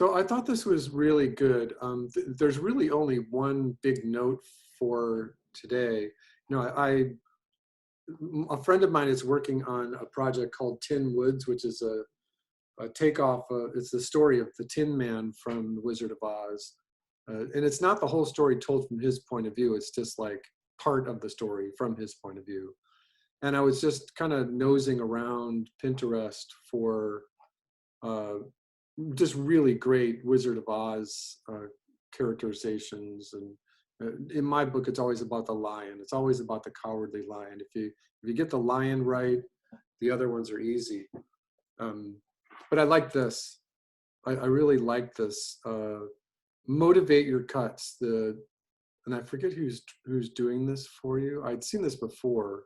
So I thought this was really good. There's really only one big note for today. You know, a friend of mine is working on a project called Tin Woods, which is a takeoff. It's the story of the Tin Man from The Wizard of Oz, and it's not the whole story told from his point of view. It's just like part of the story from his point of view. And I was just kind of nosing around Pinterest for uh, just really great Wizard of Oz characterizations. And in my book, it's always about the lion. It's always about the cowardly lion. If you get the lion right, the other ones are easy. Um, but I like this. I really like this. Motivate your cuts. And I forget who's doing this for you. I'd seen this before,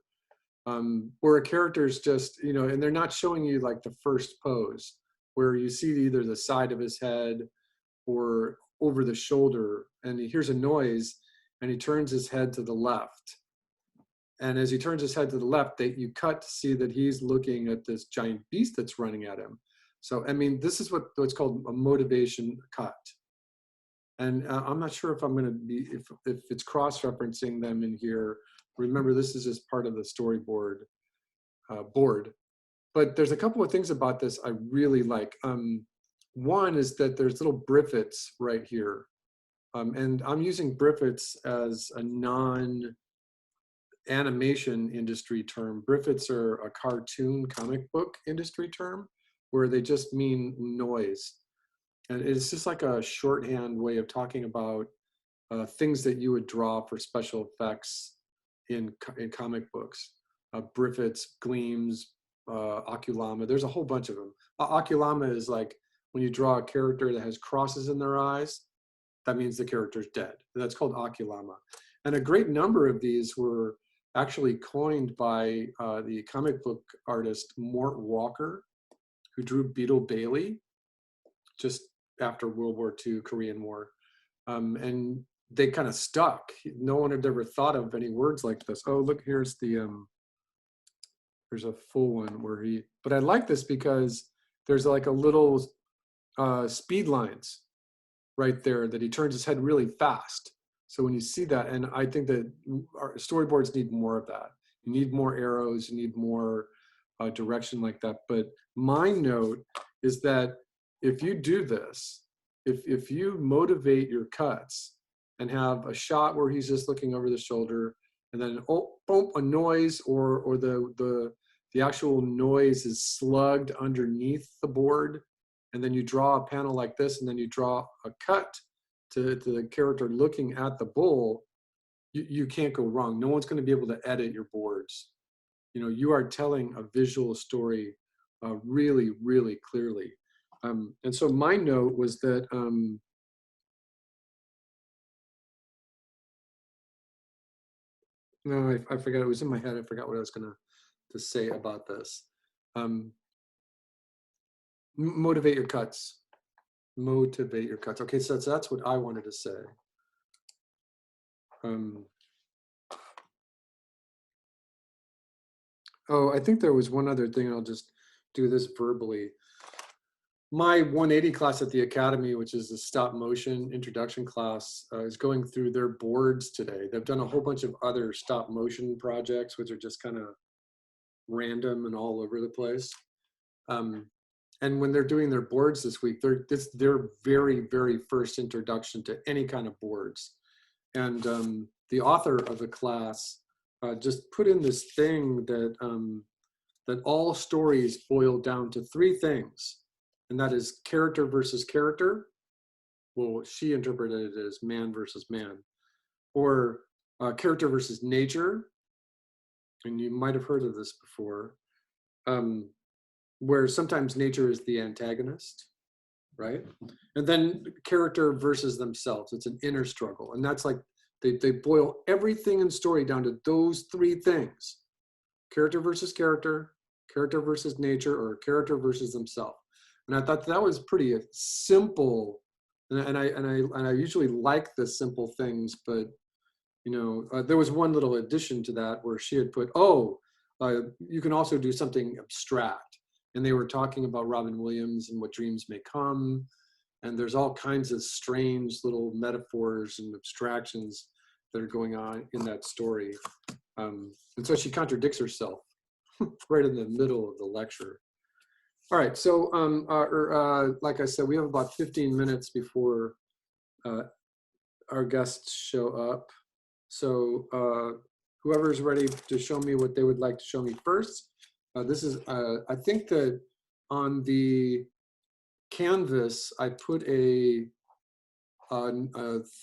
where a character's just, and they're not showing you like the first pose, where you see either the side of his head or over the shoulder, and he hears a noise and he turns his head to the left. And as he turns his head to the left, you cut to see that he's looking at this giant beast that's running at him. So, I mean, this is what's called a motivation cut. And I'm not sure if I'm going to be, if it's cross-referencing them in here. Remember, this is just part of the storyboard board. But there's a couple of things about this I really like. One is that there's little briffets right here. And I'm using briffets as a non-animation industry term. Briffets are a cartoon comic book industry term where they just mean noise. And it's just like a shorthand way of talking about things that you would draw for special effects in comic books. Briffets, gleams, oculama. There's a whole bunch of them. Oculama is like when you draw a character that has crosses in their eyes, that means the character's dead. And that's called oculama. And a great number of these were actually coined by the comic book artist Mort Walker, who drew Beetle Bailey just after World War II, Korean War. And they kind of stuck. No one had ever thought of any words like this. Oh, look, here's there's a full one where but I like this because there's like a little speed lines right there that he turns his head really fast. So when you see that, and I think that our storyboards need more of that. You need more arrows, you need more direction like that. But my note is that if you do this, if you motivate your cuts and have a shot where he's just looking over the shoulder, and then boom, a noise, or the actual noise is slugged underneath the board, and then you draw a panel like this, and then you draw a cut to the character looking at the bull, you can't go wrong. No one's going to be able to edit your boards. You are telling a visual story really, really clearly. And so my note was that no, I forgot. It was in my head. I forgot what I was going to say about this. Motivate your cuts. Motivate your cuts. Okay, so that's what I wanted to say. Oh, I think there was one other thing. I'll just do this verbally. My 180 class at the Academy, which is the stop motion introduction class, is going through their boards today. They've done a whole bunch of other stop motion projects, which are just kind of random and all over the place. And when they're doing their boards this week, it's their very, very first introduction to any kind of boards. And the author of the class just put in this thing that all stories boil down to three things. And that is character versus character. Well, she interpreted it as man versus man. Or character versus nature. And you might have heard of this before. Where sometimes nature is the antagonist, right? And then character versus themselves. It's an inner struggle. And that's like, they boil everything in story down to those three things. Character versus character, character versus nature, or character versus themselves. And I thought that was pretty simple, and I usually like the simple things, but there was one little addition to that where she had put, you can also do something abstract, and they were talking about Robin Williams and What Dreams May Come, And there's all kinds of strange little metaphors and abstractions that are going on in that story. And so she contradicts herself right in the middle of the lecture. All right, so like I said, we have about 15 minutes before our guests show up. So whoever's ready to show me what they would like to show me first. This is, I think that on the Canvas, I put a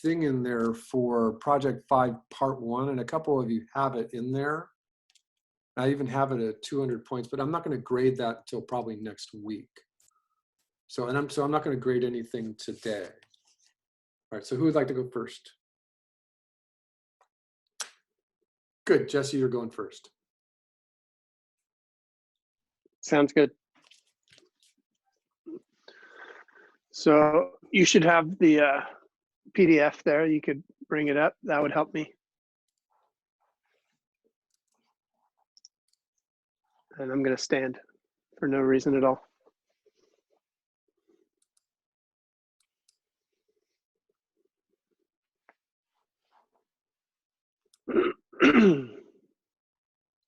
thing in there for Project 5 Part 1, and a couple of you have it in there. I even have it at 200 points, but I'm not going to grade that until probably next week. So I'm not going to grade anything today. All right, so who would like to go first? Good, Jesse, you're going first. Sounds good. So you should have the PDF there. You could bring it up. That would help me. And I'm going to stand for no reason at all.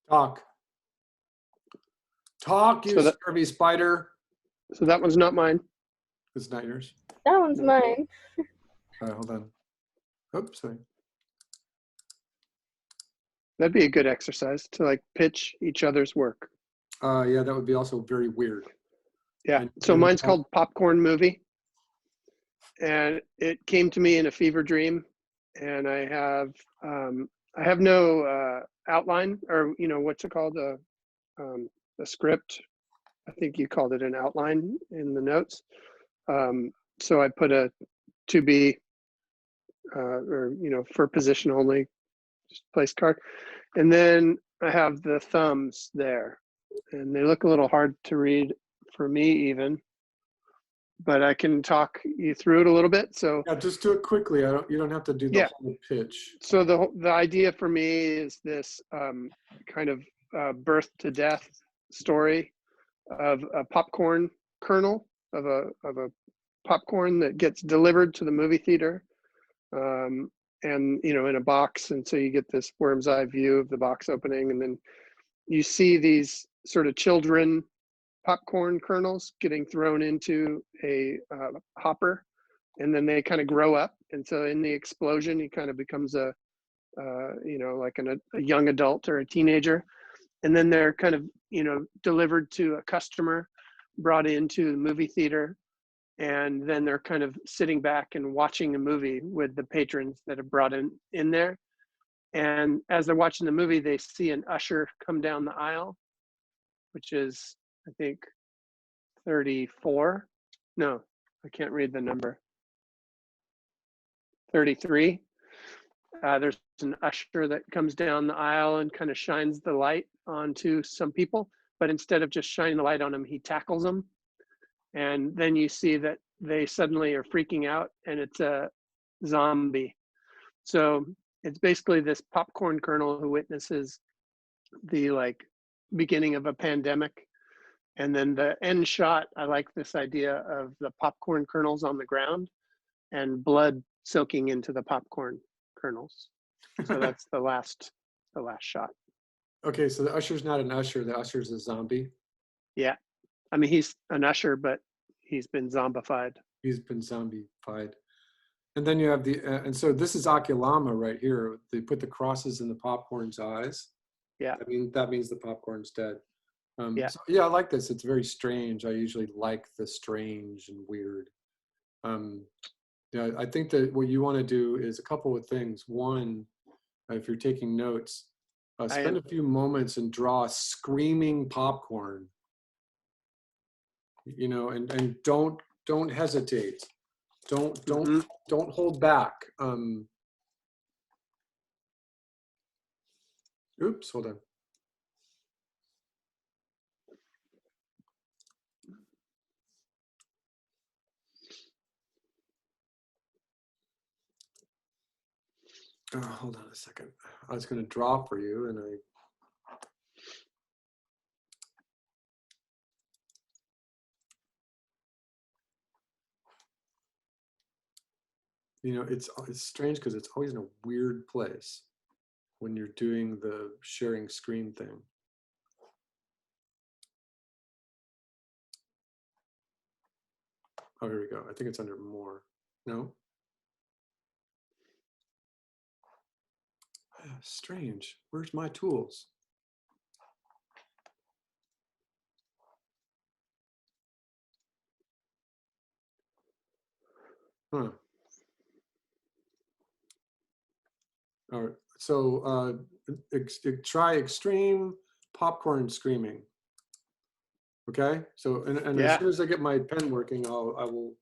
Talk. Talk, you scurvy spider. So that one's not mine. It's not yours? That one's mine. All right, hold on. Oops, sorry. That'd be a good exercise to like pitch each other's work. Yeah, that would be also very weird. Yeah, so mine's called Popcorn Movie. And it came to me in a fever dream. And I have no outline, or what's it called, a script. I think you called it an outline in the notes. So I put a to be, or for position only, just place card, and then I have the thumbs there, and they look a little hard to read for me even, but I can talk you through it a little bit. So yeah, just do it quickly. You don't have to do the whole pitch. So the idea for me is this kind of birth to death story of a popcorn kernel, of a popcorn that gets delivered to the movie theater, and in a box, and so you get this worm's eye view of the box opening, and then you see these sort of children popcorn kernels getting thrown into a hopper, and then they kind of grow up, and so in the explosion he kind of becomes a like a young adult or a teenager, and then they're kind of delivered to a customer, brought into the movie theater, and then they're kind of sitting back and watching a movie with the patrons that are brought in there. And as they're watching the movie, they see an usher come down the aisle, which is, I think, 34. No, I can't read the number. 33. There's an usher that comes down the aisle and kind of shines the light onto some people, but instead of just shining the light on them, he tackles them. And then you see that they suddenly are freaking out, and it's a zombie. So it's basically this popcorn kernel who witnesses the beginning of a pandemic. And then the end shot, I like this idea of the popcorn kernels on the ground and blood soaking into the popcorn kernels. So that's the last shot. Okay, so the usher's not an usher. The usher's a zombie. Yeah, I mean, he's an usher, but he's been zombified. He's been zombified. And then you have and so this is Oculama right here. They put the crosses in the popcorn's eyes. Yeah. I mean, that means the popcorn's dead. Yeah. So, yeah, I like this. It's very strange. I usually like the strange and weird. I think that what you want to do is a couple of things. One, if you're taking notes, spend a few moments and draw screaming popcorn. And don't hesitate. Don't hold back. Oops, hold on. Oh, hold on a second. I was going to draw for you, and You know, it's strange because it's always in a weird place when you're doing the sharing screen thing. Oh, here we go. I think it's under more. No? Strange. Where's my tools? Huh. All right. So try extreme popcorn screaming. Okay. So and as Yeah. soon as I get my pen working, I will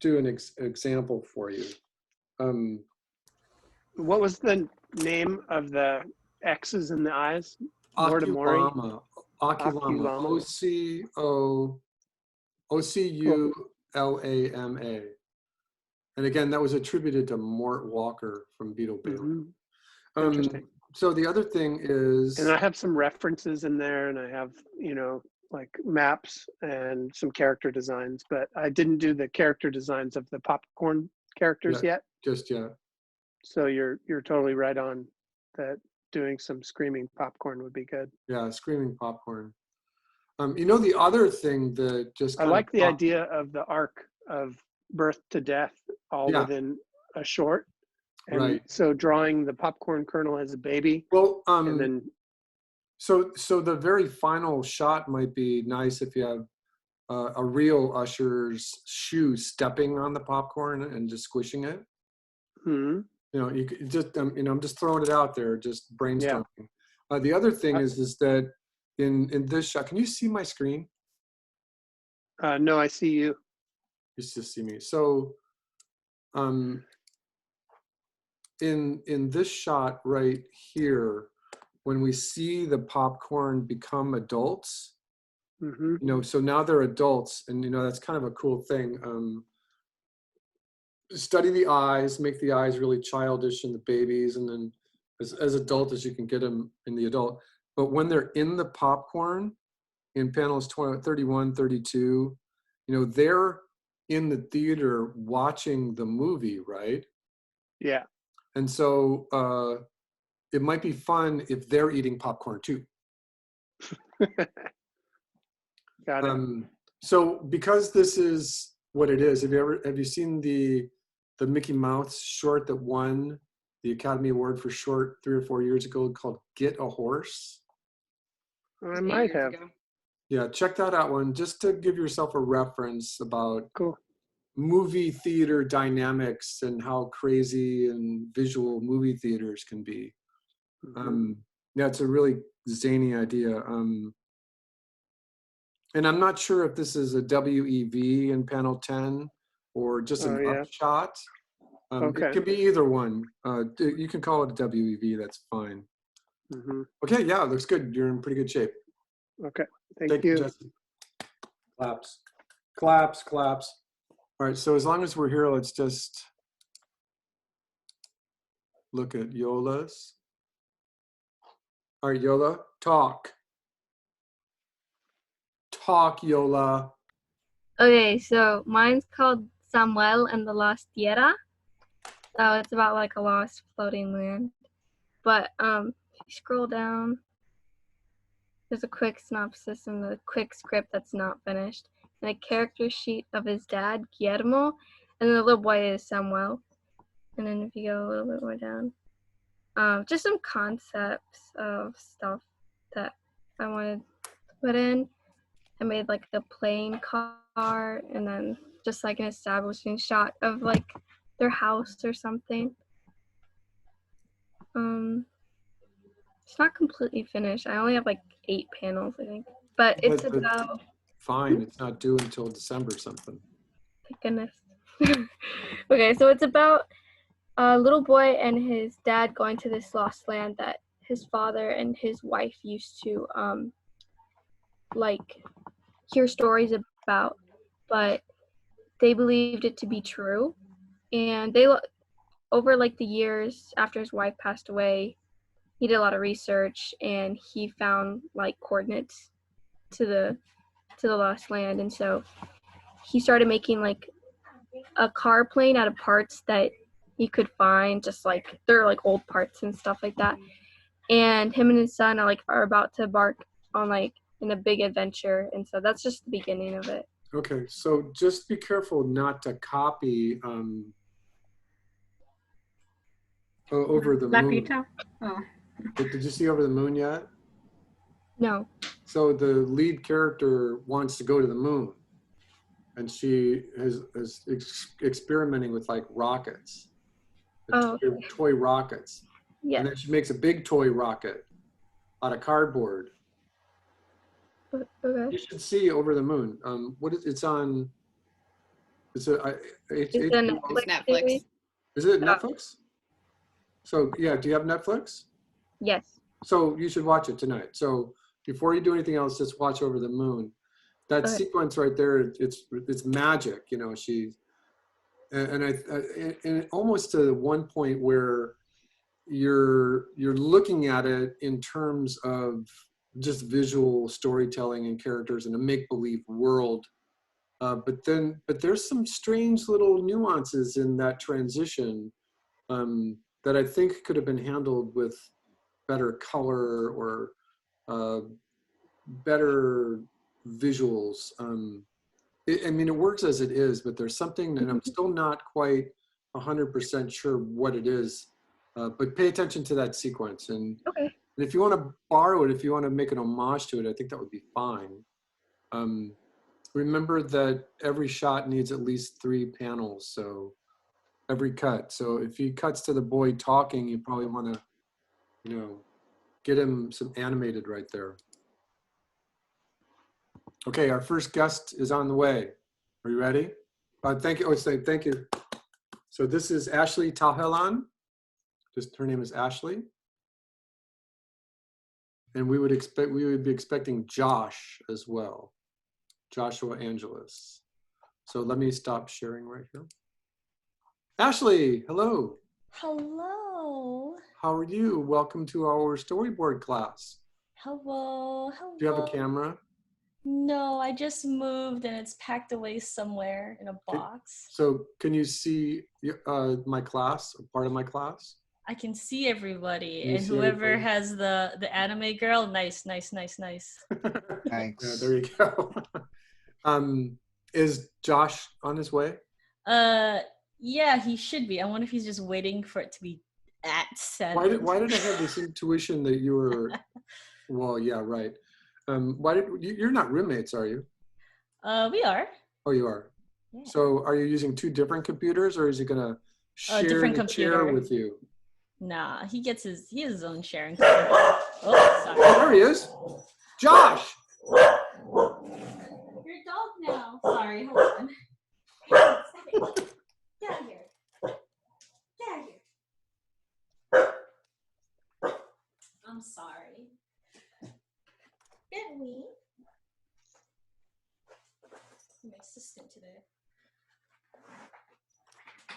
do an example for you. What was the name of the X's in the eyes? Mortimori? Oculama. Oculama. Oculama. Cool. Oculama. And again, that was attributed to Mort Walker from Beetle Bailey. Hmm. Interesting. So the other thing is, And I have some references in there, and I have, like maps and some character designs, but I didn't do the character designs of the popcorn characters yeah, yet. just yeah, So you're totally right on that. Doing some screaming popcorn would be good. yeah, screaming popcorn. You know, the other thing that just I kind of like the idea of the arc of birth to death all yeah, within a short. And right. so drawing the popcorn kernel as a baby, Well, and then so the very final shot might be nice if you have a real usher's shoe stepping on the popcorn and just squishing it. hmm, You know, you could just I'm just throwing it out there, just yeah. brainstorming. The other thing Uh, is that in this shot, can you see my screen? no, I see you. You just see me. So um, in this shot right here, when we see the popcorn become adults, Hmm. you know, so now they're adults, and you know that's kind of a cool thing. Study the eyes, make the eyes really childish in the babies, and then as adult as you can get them in the adult. But when they're in the popcorn, in panels 20, 31, 32, you know, they're in the theater watching the movie, right? Yeah. And so it might be fun if they're eating popcorn too. Got it. So because this is what it is, have you seen the Mickey Mouse short that won the Academy Award for short 3 or 4 years ago called Get a Horse? I might have. Yeah, check that out one just to give yourself a reference about Cool. movie theater dynamics and how crazy and visual movie theaters can be. Hmm. Yeah, it's a really zany idea. And I'm not sure if this is a WEV in panel 10 or just Oh an yeah. upshot. It Okay. can be either one. You can call it a WEV, that's fine. Hmm. Okay, yeah, looks good. You're in pretty good shape. Okay. Thank Thank you, you. Jesse. Claps. Claps, claps. All right, so as long as we're here, let's just look at Yola's. All right, Yola, talk. Talk, Yola. Okay, so mine's called Samuel and the Lost Tierra. So it's about like a lost floating land. But if you scroll down, there's a quick synopsis and the quick script that's not finished, and a character sheet of his dad, Guillermo, and the little boy is Samuel. And then if you go a little bit more down, just some concepts of stuff that I wanted to put in. I made like a playing car and then just like an establishing shot of like their house or something. It's not completely finished. I only have like 8 panels, I think. But it's But about, fine, it's not due until December something. thank goodness. Okay, so it's about a little boy and his dad going to this lost land that his father and his wife used to like hear stories about, but they believed it to be true. And they over like the years after his wife passed away, he did a lot of research and he found like coordinates to the lost land, and so he started making like a car plane out of parts that he could find, just like they're like old parts and stuff like that. And him and his son are about to embark on in a big adventure, and so that's just the beginning of it. Okay, so just be careful not to copy Over the Moon. Laputa? Oh. Did you see Over the Moon yet? No. So the lead character wants to go to the moon, and she is experimenting with like rockets, Oh, toy rockets. yeah. And then she makes a big toy rocket out of cardboard. Okay. You should see Over the Moon. What is it's on? It's a It's HBO. a Netflix Netflix. series? Is it Netflix? So yeah, do you have Netflix? Yes. So you should watch it tonight. So before you do anything else, just watch Over the Moon. That Okay. sequence right there, it's magic. You know, and almost to one point where you're looking at it in terms of just visual storytelling and characters in a make-believe world. But there's some strange little nuances in that transition that I think could have been handled with better color or better visuals. I mean, it works as it is, but there's something, and I'm still not quite 100% sure what it is. But pay attention to that sequence, and Okay. if you want to borrow it, if you want to make an homage to it, I think that would be fine. Remember that every shot needs at least 3 panels, so every cut. So if he cuts to the boy talking, you probably want to, get him some animated right there. Okay, our first guest is on the way. Are you ready? Thank you. Thank you. So this is Ashley Tahelan. Her name is Ashley. And we would be expecting Josh as well. Joshua Angeles. So let me stop sharing right here. Ashley, hello. Hello. How are you? Welcome to our storyboard class. Hello. Do you have a camera? No, I just moved and it's packed away somewhere in a box. So can you see my class, or part of my class? I can see everybody, You and see whoever everybody? has the anime girl, nice. Nice. Thanks. Yeah, there you go. Is Josh on his way? Yeah, he should be. I wonder if he's just waiting for it to be at 7. Why did I have this intuition that you were? Well, yeah, right. You're not roommates, are you? We are. Oh, you are. Yeah. So, are you using 2 different computers, or is he gonna share different the chair computer. with you? Nah, he has his own sharing. Oh, sorry. There he is, Josh. Your dog now. Sorry, hold on. Stop it. Get out of here. Get out of here. I'm sorry. Get me. I'm my assistant today.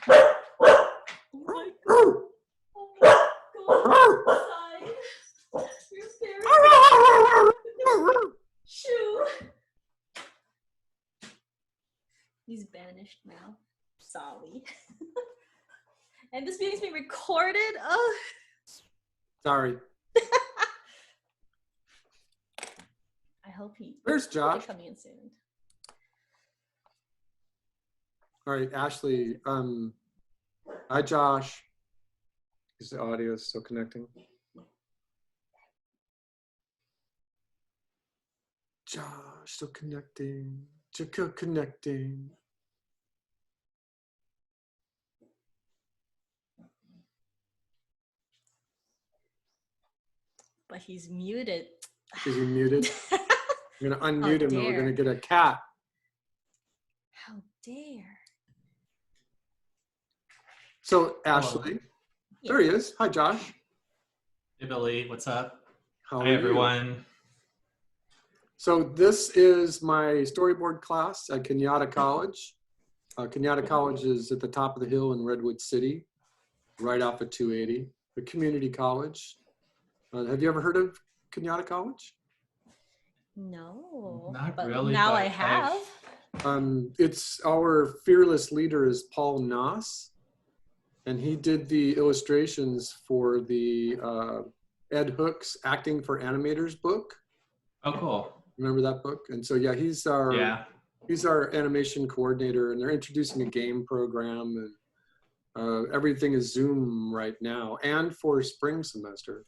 Oh my god. Go outside. You're very Shoo. He's banished now. Sorry. And this meeting's being recorded. Oh. Sorry. I hope There's Josh. coming in soon. All right, Ashley. Hi, Josh. Is the audio still connecting? Josh, still connecting. Connecting. But he's muted. Is he muted? I'm gonna unmute him, and we're dare. gonna get a cat. How dare. So, Ashley, there he is. Hi, Josh. Hey Billy, what's up? How Hi are you? everyone. So this is my storyboard class at Kenyatta College. Kenyatta College is at the top of the hill in Redwood City, right off of 280, a community college. Have you ever heard of Kenyatta College? No. Not but really, now but I have. It's our fearless leader is Paul Noss, and he did the illustrations for the Ed Hooks Acting for Animators book. Oh, cool. Remember that book? And so yeah, he's our animation coordinator, and they're introducing a game program, and everything is Zoom right now, and for spring semester.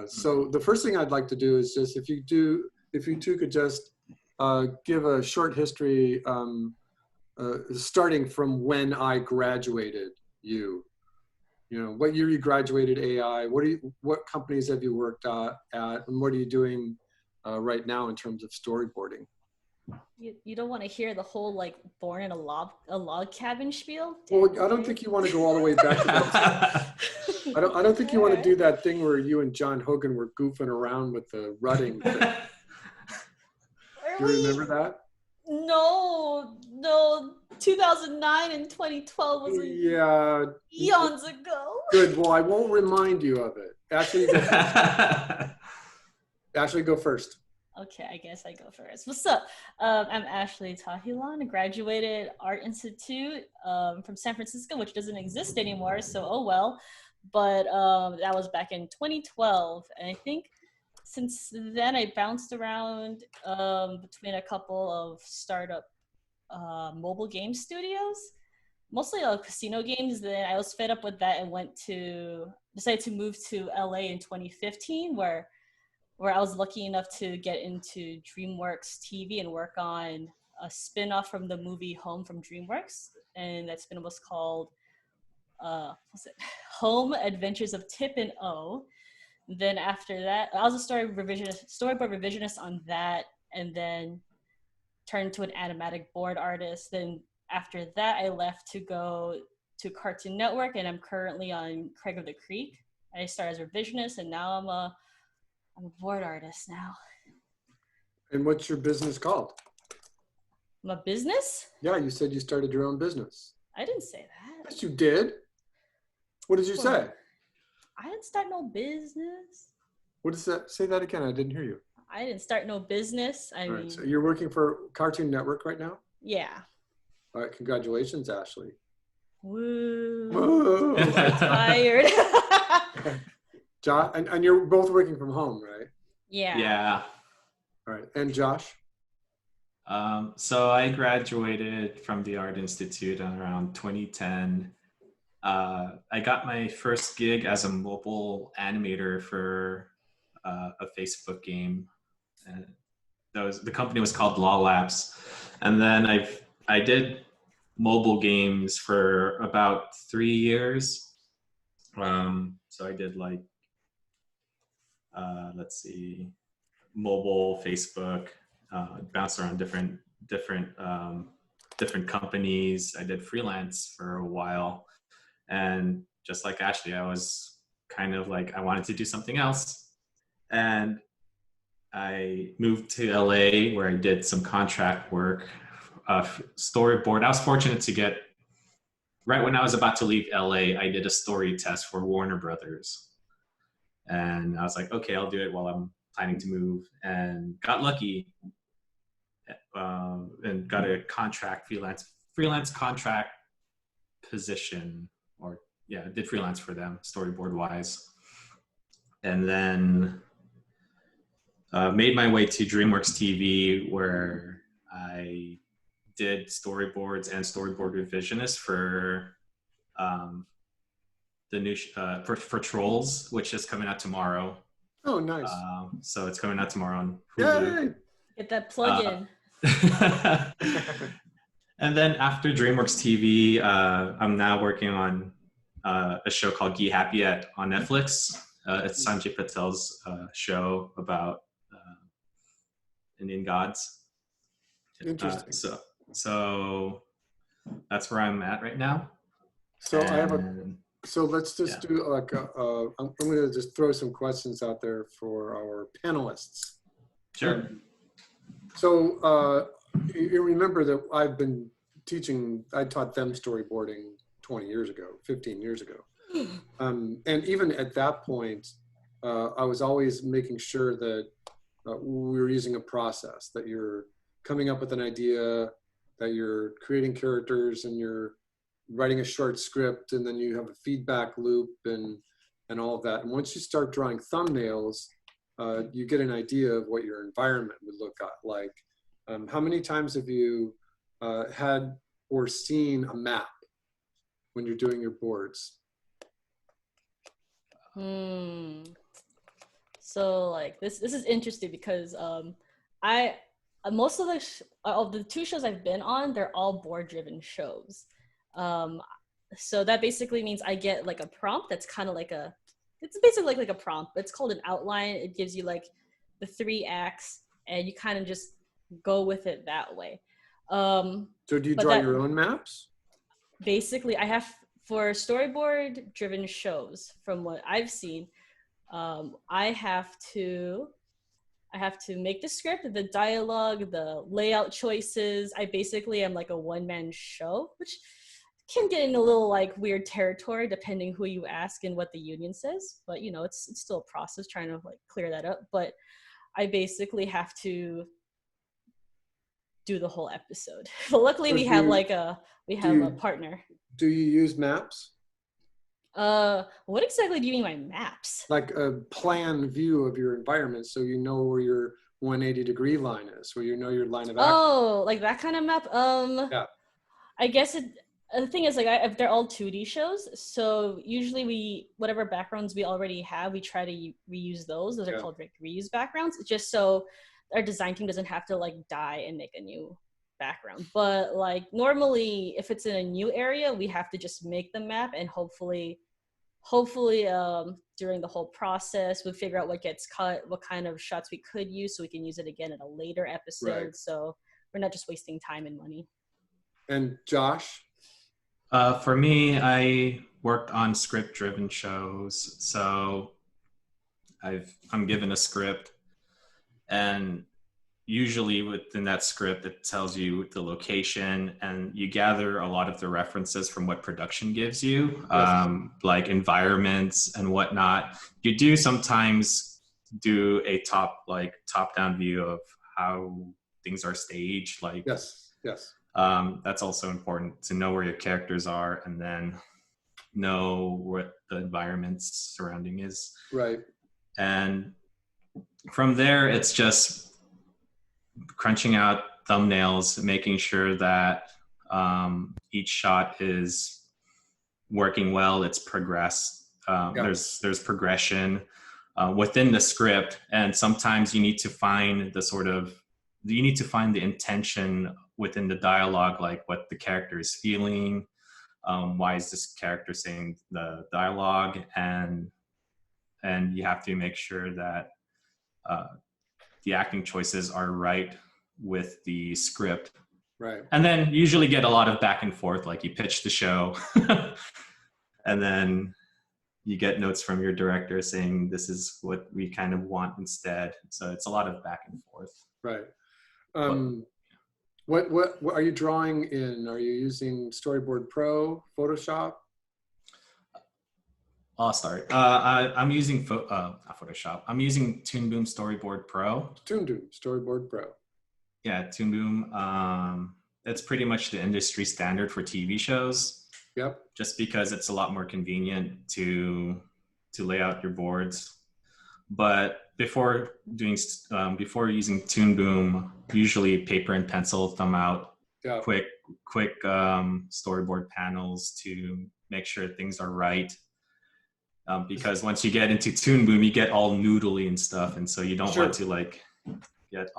So the first thing I'd like to do is just if you two could just give a short history, starting from when I graduated. You know, what year you graduated AI? What companies have you worked at, and what are you doing right now in terms of storyboarding? You don't want to hear the whole like born in a log cabin spiel? Well, I don't think you want to go all the way back to that. I don't think you want to do that thing where you and John Hogan were goofing around with the rutting thing. Do you remember that? No. 2009 and 2012 was eons ago. Good. Well, I won't remind you of it. Ashley, go first. Okay, I guess I go first. What's up? I'm Ashley Tahilan. I graduated Art Institute from San Francisco, which doesn't exist anymore, so oh well. But that was back in 2012. And I think since then I bounced around between a couple of startup mobile game studios, mostly casino games. Then I was fed up with that and decided to move to LA in 2015, where I was lucky enough to get into DreamWorks TV and work on a spin-off from the movie Home from DreamWorks. And that spin-off was called Home Adventures of Tip and O. Then after that, I was a storyboard revisionist on that, and then turned to an animatic board artist. Then after that, I left to go to Cartoon Network, and I'm currently on Craig of the Creek. I started as a revisionist, and now I'm a board artist now. And what's your business called? My business? Yeah, you said you started your own business. I didn't say that. Yes, you did. What did you say? I didn't start no business. What does that? Say that again. I didn't hear you. I didn't start no business. I mean, So you're working for Cartoon Network right now? yeah. All right, congratulations, Ashley. Woo. Whoa. I'm tired. Josh, and you're both working from home, right? Yeah. Yeah. All right, and Josh? So I graduated from the Art Institute around 2010. I got my first gig as a mobile animator for a Facebook game. And the company was called Law Labs. And then I did mobile games for about 3 years. So I did like, let's see, mobile, Facebook, bounced around different companies. I did freelance for a while. And just like Ashley, I was kind of like, I wanted to do something else. And I moved to LA where I did some contract work, storyboard. I was fortunate to get, right when I was about to leave LA, I did a story test for Warner Brothers. And I was like, okay, I'll do it while I'm planning to move, and got lucky and got a contract, freelance contract position, or yeah, I did freelance for them, storyboard wise. And then made my way to DreamWorks TV, where I did storyboards and storyboard revisionist for the new for Trolls, which is coming out tomorrow. Oh, nice. So it's coming out tomorrow on Hulu. Yay! Get that plug in. And then after DreamWorks TV, I'm now working on a show called Gi Happy on Netflix. It's Sanjay Patel's show about Indian gods. Interesting. So that's where I'm at right now. So I have so let's just do like I'm going to just throw some questions out there for our panelists. Sure. So you remember that I've been teaching, I taught them storyboarding 20 years ago, 15 years ago. And even at that point, I was always making sure that we were using a process, that you're coming up with an idea, that you're creating characters and you're writing a short script, and then you have a feedback loop and all of that. And once you start drawing thumbnails, you get an idea of what your environment would look like. How many times have you had or seen a map when you're doing your boards? So like this is interesting because I most of the two shows I've been on, they're all board driven shows. So that basically means I get like a prompt that's kind of like it's basically like a prompt. It's called an outline. It gives you like the 3 acts, and you kind of just go with it that way. So do you draw your own maps? Basically, I have, for storyboard driven shows, from what I've seen, I have to make the script, the dialogue, the layout choices. I basically am like a one-man show, which can get in a little like weird territory depending who you ask and what the union says. But you know, it's still a process trying to like clear that up. But I basically have to do the whole episode. But luckily we have a partner. Do you use maps? What exactly do you mean by maps? Like a plan view of your environment, so you know where your 180-degree line is, where you know your line of action. Oh, like that kind of map? Yeah. I guess the thing is, like, they're all 2D shows, so usually whatever backgrounds we already have, we try to reuse those. Those are called like reuse backgrounds, just so our design team doesn't have to like die and make a new background. But like normally, if it's in a new area, we have to just make the map, and hopefully during the whole process we'll figure out what gets cut, what kind of shots we could use, so we can use it again in a later episode. Right. So we're not just wasting time and money. And Josh? For me, I worked on script-driven shows. So I'm given a script, and usually within that script, it tells you the location, and you gather a lot of the references from what production gives you, like environments and whatnot. You do sometimes do a top-down view of how things are staged. Like yes. That's also important, to know where your characters are and then know what the environment surrounding is. Right. And from there, it's just crunching out thumbnails, making sure that each shot is working well, it's progressed. There's progression within the script, and sometimes you need to find the intention within the dialogue, like what the character is feeling, why is this character saying the dialogue, and you have to make sure that the acting choices are right with the script. Right. And then usually get a lot of back and forth, like you pitch the show and then you get notes from your director saying this is what we kind of want instead. So it's a lot of back and forth. Right. What are you drawing in? Are you using Storyboard Pro, Photoshop? I'll start. I'm using not Photoshop. I'm using Toon Boom Storyboard Pro. Toon Boom Storyboard Pro. Yeah, Toon Boom. That's pretty much the industry standard for TV shows. Yep. Just because it's a lot more convenient to lay out your boards. But before using Toon Boom, usually paper and pencil, thumb out quick storyboard panels to make sure things are right. Because once you get into Toon Boom, you get all noodly and stuff, and so you don't want to like get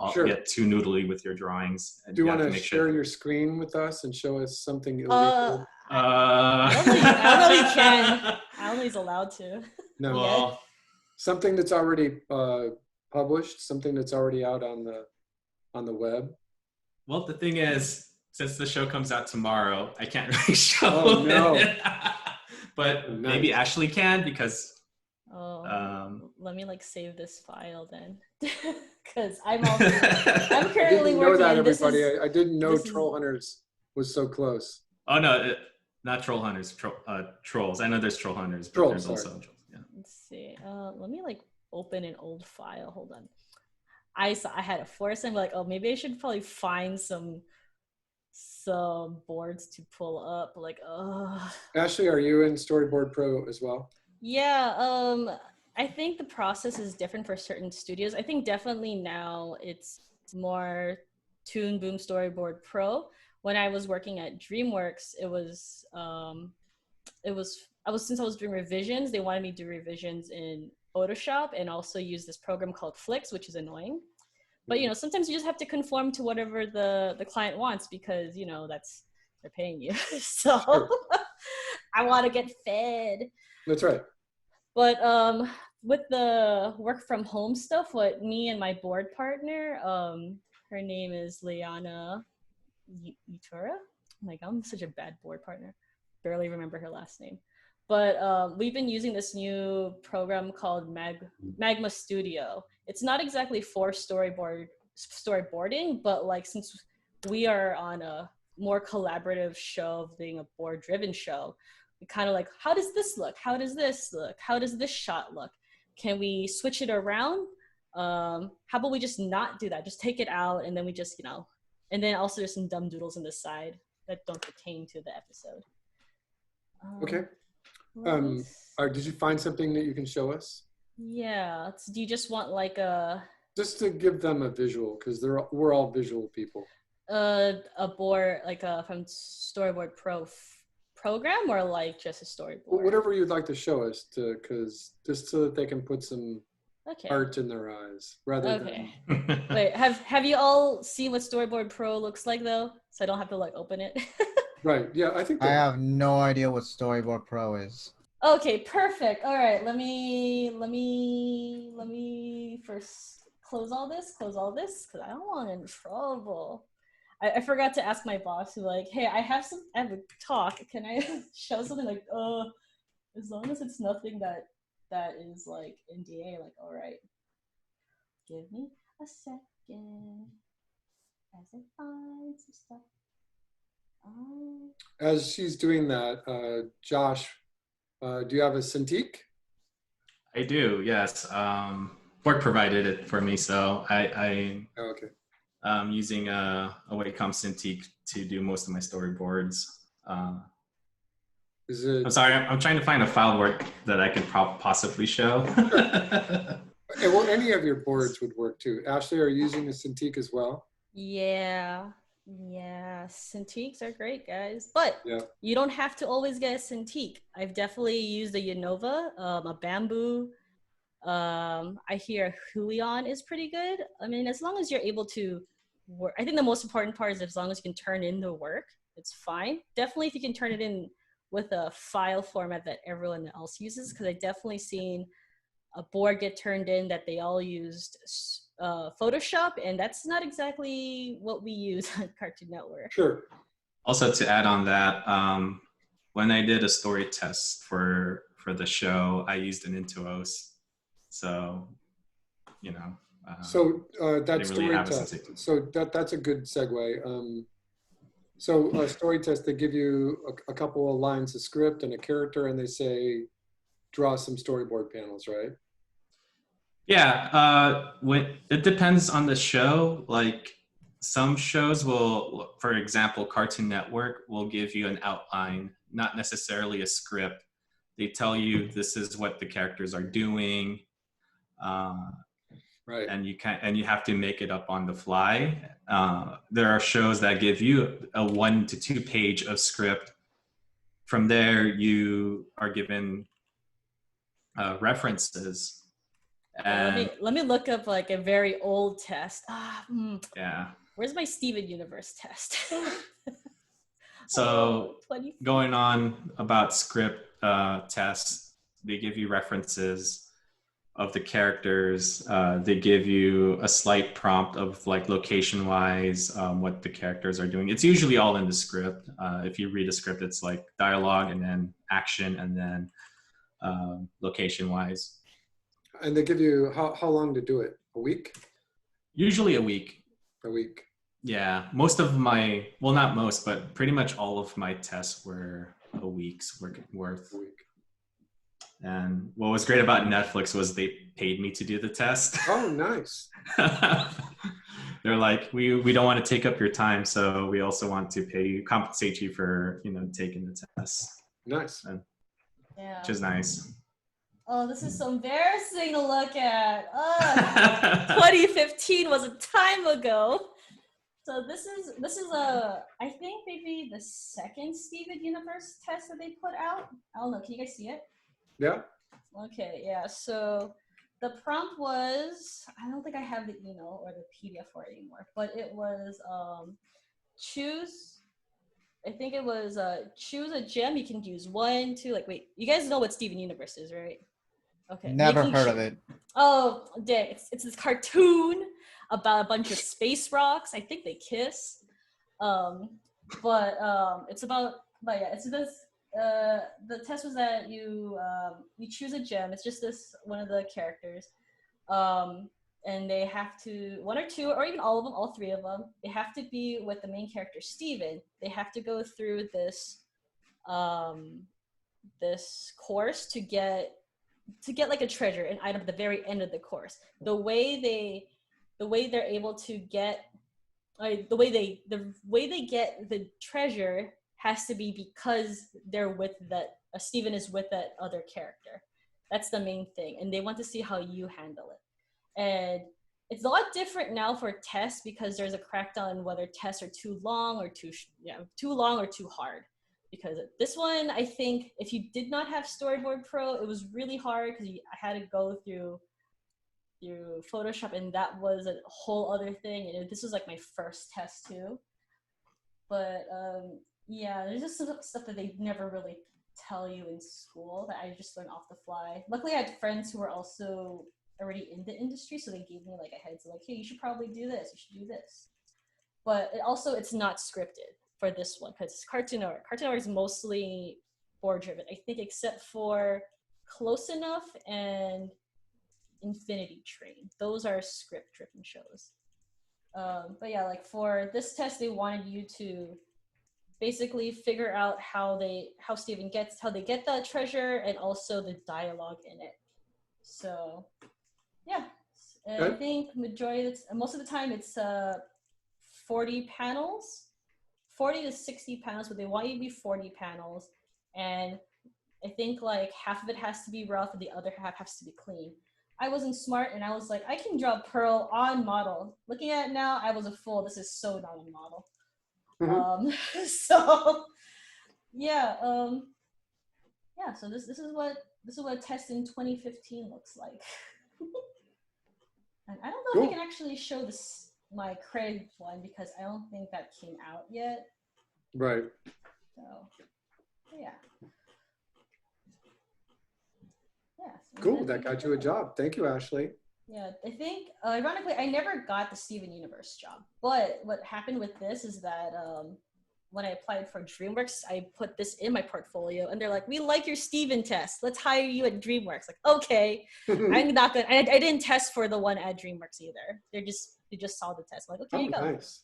too noodly with your drawings. Do you want to share your screen with us and show us something illegal? I don't know if you can. I don't know he's allowed to. No. Well, something that's already published, something that's already out on the web. Well, the thing is, since the show comes out tomorrow, I can't really show Oh, no. it. But maybe Ashley can, because let me like save this file then, because I'm currently working. I didn't know that, everybody. I didn't know Troll Hunters was so close. Oh no, not Troll Hunters, Trolls. I know there's Troll Hunters, but there's also Trolls. Yeah. Let's see. Let me like open an old file. Hold on. I had a force. I'm like, oh, maybe I should probably find some some boards to pull up. Like, oh. Ashley, are you in Storyboard Pro as well? Yeah, I think the process is different for certain studios. I think definitely now it's more Toon Boom Storyboard Pro. When I was working at DreamWorks, since I was doing revisions, they wanted me to do revisions in Photoshop and also use this program called Flix, which is annoying. But sometimes you just have to conform to whatever the client wants because that's they're paying you. So Sure. I want to get fed. That's right. But with the work from home stuff, what me and my board partner, her name is Liana Utura. Like, I'm such a bad board partner. Barely remember her last name. But we've been using this new program called Magma Studio. It's not exactly for storyboarding, but like since we are on a more collaborative show of being a board-driven show, we kind of like, how does this look? How does this look? How does this shot look? Can we switch it around? How about we just not do that? Just take it out and then we just, and then also there's some dumb doodles on the side that don't pertain to the episode. Okay. Did you find something that you can show us? Yeah. Do you just want like a... Just to give them a visual, because we're all visual people. A board, like from Storyboard Pro program, or like just a storyboard? Whatever you'd like to show us, because just so that they can put some art in their eyes, rather than... Wait, have you all seen what Storyboard Pro looks like though? So I don't have to like open it. Right. Yeah, I think I have no idea what Storyboard Pro is. Okay, perfect. All right, let me first close all this, because I don't want in trouble. I forgot to ask my boss, who like, hey, I have a talk. Can I show something? Like, as long as it's nothing that is like NDA, like, all right. Give me a second as I find some stuff. As she's doing that, Josh, do you have a Cintiq? I do, yes. Work provided it for me, so Okay. I'm using a Wacom Cintiq to do most of my storyboards. Is it? I'm sorry, I'm trying to find a file work that I can possibly show. Well, any of your boards would work too. Ashley, are you using a Cintiq as well? Yeah, Cintiqs are great, guys. But you don't have to always get a Cintiq. I've definitely used a Unova, a Bamboo. I hear Huion is pretty good. I mean, as long as you're able to work, I think the most important part is as long as you can turn in the work, it's fine. Definitely if you can turn it in with a file format that everyone else uses, because I definitely seen a board get turned in that they all used Photoshop, and that's not exactly what we use on Cartoon Network. Sure. Also, to add on that, when I did a story test for the show, I used an Intuos. So, So that's really story test. So that's a good segue. So a story test, they give you a couple of lines of script and a character, and they say, draw some storyboard panels, right? Yeah, it depends on the show. Like some shows will, for example, Cartoon Network will give you an outline, not necessarily a script. They tell you this is what the characters are doing, right? And you have to make it up on the fly. There are shows that give you a 1 to 2 page of script. From there, you are given references. And let me look up like a very old test. Yeah. Where's my Steven Universe test? So going on about script tests, they give you references of the characters. They give you a slight prompt of like location-wise, what the characters are doing. It's usually all in the script. If you read a script, it's like dialogue and then action and then location-wise. And they give you how long to do it? A week? Usually a week. A week. Yeah, most of my, well, not most, but pretty much all of my tests were a week's worth. A week. And what was great about Netflix was they paid me to do the test. Oh, nice. they're like, we don't want to take up your time, so we also want to compensate you for taking the test, Nice. Yeah. which is nice. Oh, this is so embarrassing to look at. 2015 was a time ago. So this is I think maybe the second Steven Universe test that they put out. I don't know. Can you guys see it? Yeah. Okay, yeah. So the prompt was, I don't think I have the email or the PDF for it anymore, but it was choose. I think it was choose a gem. You can use 1, 2. Like, wait, you guys know what Steven Universe is, right? Okay. Never Making heard of sure- it. Oh, dang. It's this cartoon about a bunch of space rocks. I think they kiss. It's about, but yeah, it's this, the test was that you choose a gem. It's just this, one of the characters. And they have to, 1 or 2, or even all of them, all 3 of them, they have to be with the main character, Steven. They have to go through this, this course to get like a treasure, an item at the very end of the course. The way they're able to get, the way they get the treasure has to be because they're with that, Steven is with that other character. That's the main thing, and they want to see how you handle it. And it's a lot different now for tests because there's a crackdown on whether tests are too long or too long or too hard. Because this one, I think, if you did not have Storyboard Pro, it was really hard because I had to go through Photoshop, and that was a whole other thing. And this was like my first test too. But yeah, there's just some stuff that they never really tell you in school that I just learned off the fly. Luckily, I had friends who were also already in the industry, so they gave me like a heads up, like, hey, you should probably do this. You should do this. But it's not scripted for this one because it's Cartoon Network. Cartoon Network is mostly board driven, I think, except for Close Enough and Infinity Train. Those are script driven shows. But yeah, like for this test, they wanted you to basically figure out how they get the treasure and also the dialogue in it. So yeah, and I think most of the time it's 40 panels. 40 to 60 panels, but they want you to be 40 panels. And I think like half of it has to be rough and the other half has to be clean. I wasn't smart and I was like, I can draw Pearl on model. Looking at it now, I was a fool. This is so not on model. Mm-hmm. So yeah, yeah, so this is what a test in 2015 looks like. And I don't know if I can actually show this my Craig one because I don't think that came out yet. Right. So yeah. Yeah. So Cool. That got you a job. Thank you, Ashley. Yeah, I think ironically, I never got the Steven Universe job. But what happened with this is that when I applied for DreamWorks, I put this in my portfolio, and they're like, "We like your Steven test. Let's hire you at DreamWorks." Like, okay, I'm not gonna. I didn't test for the one at DreamWorks either. They just saw the test. I'm like, okay, you go. Nice.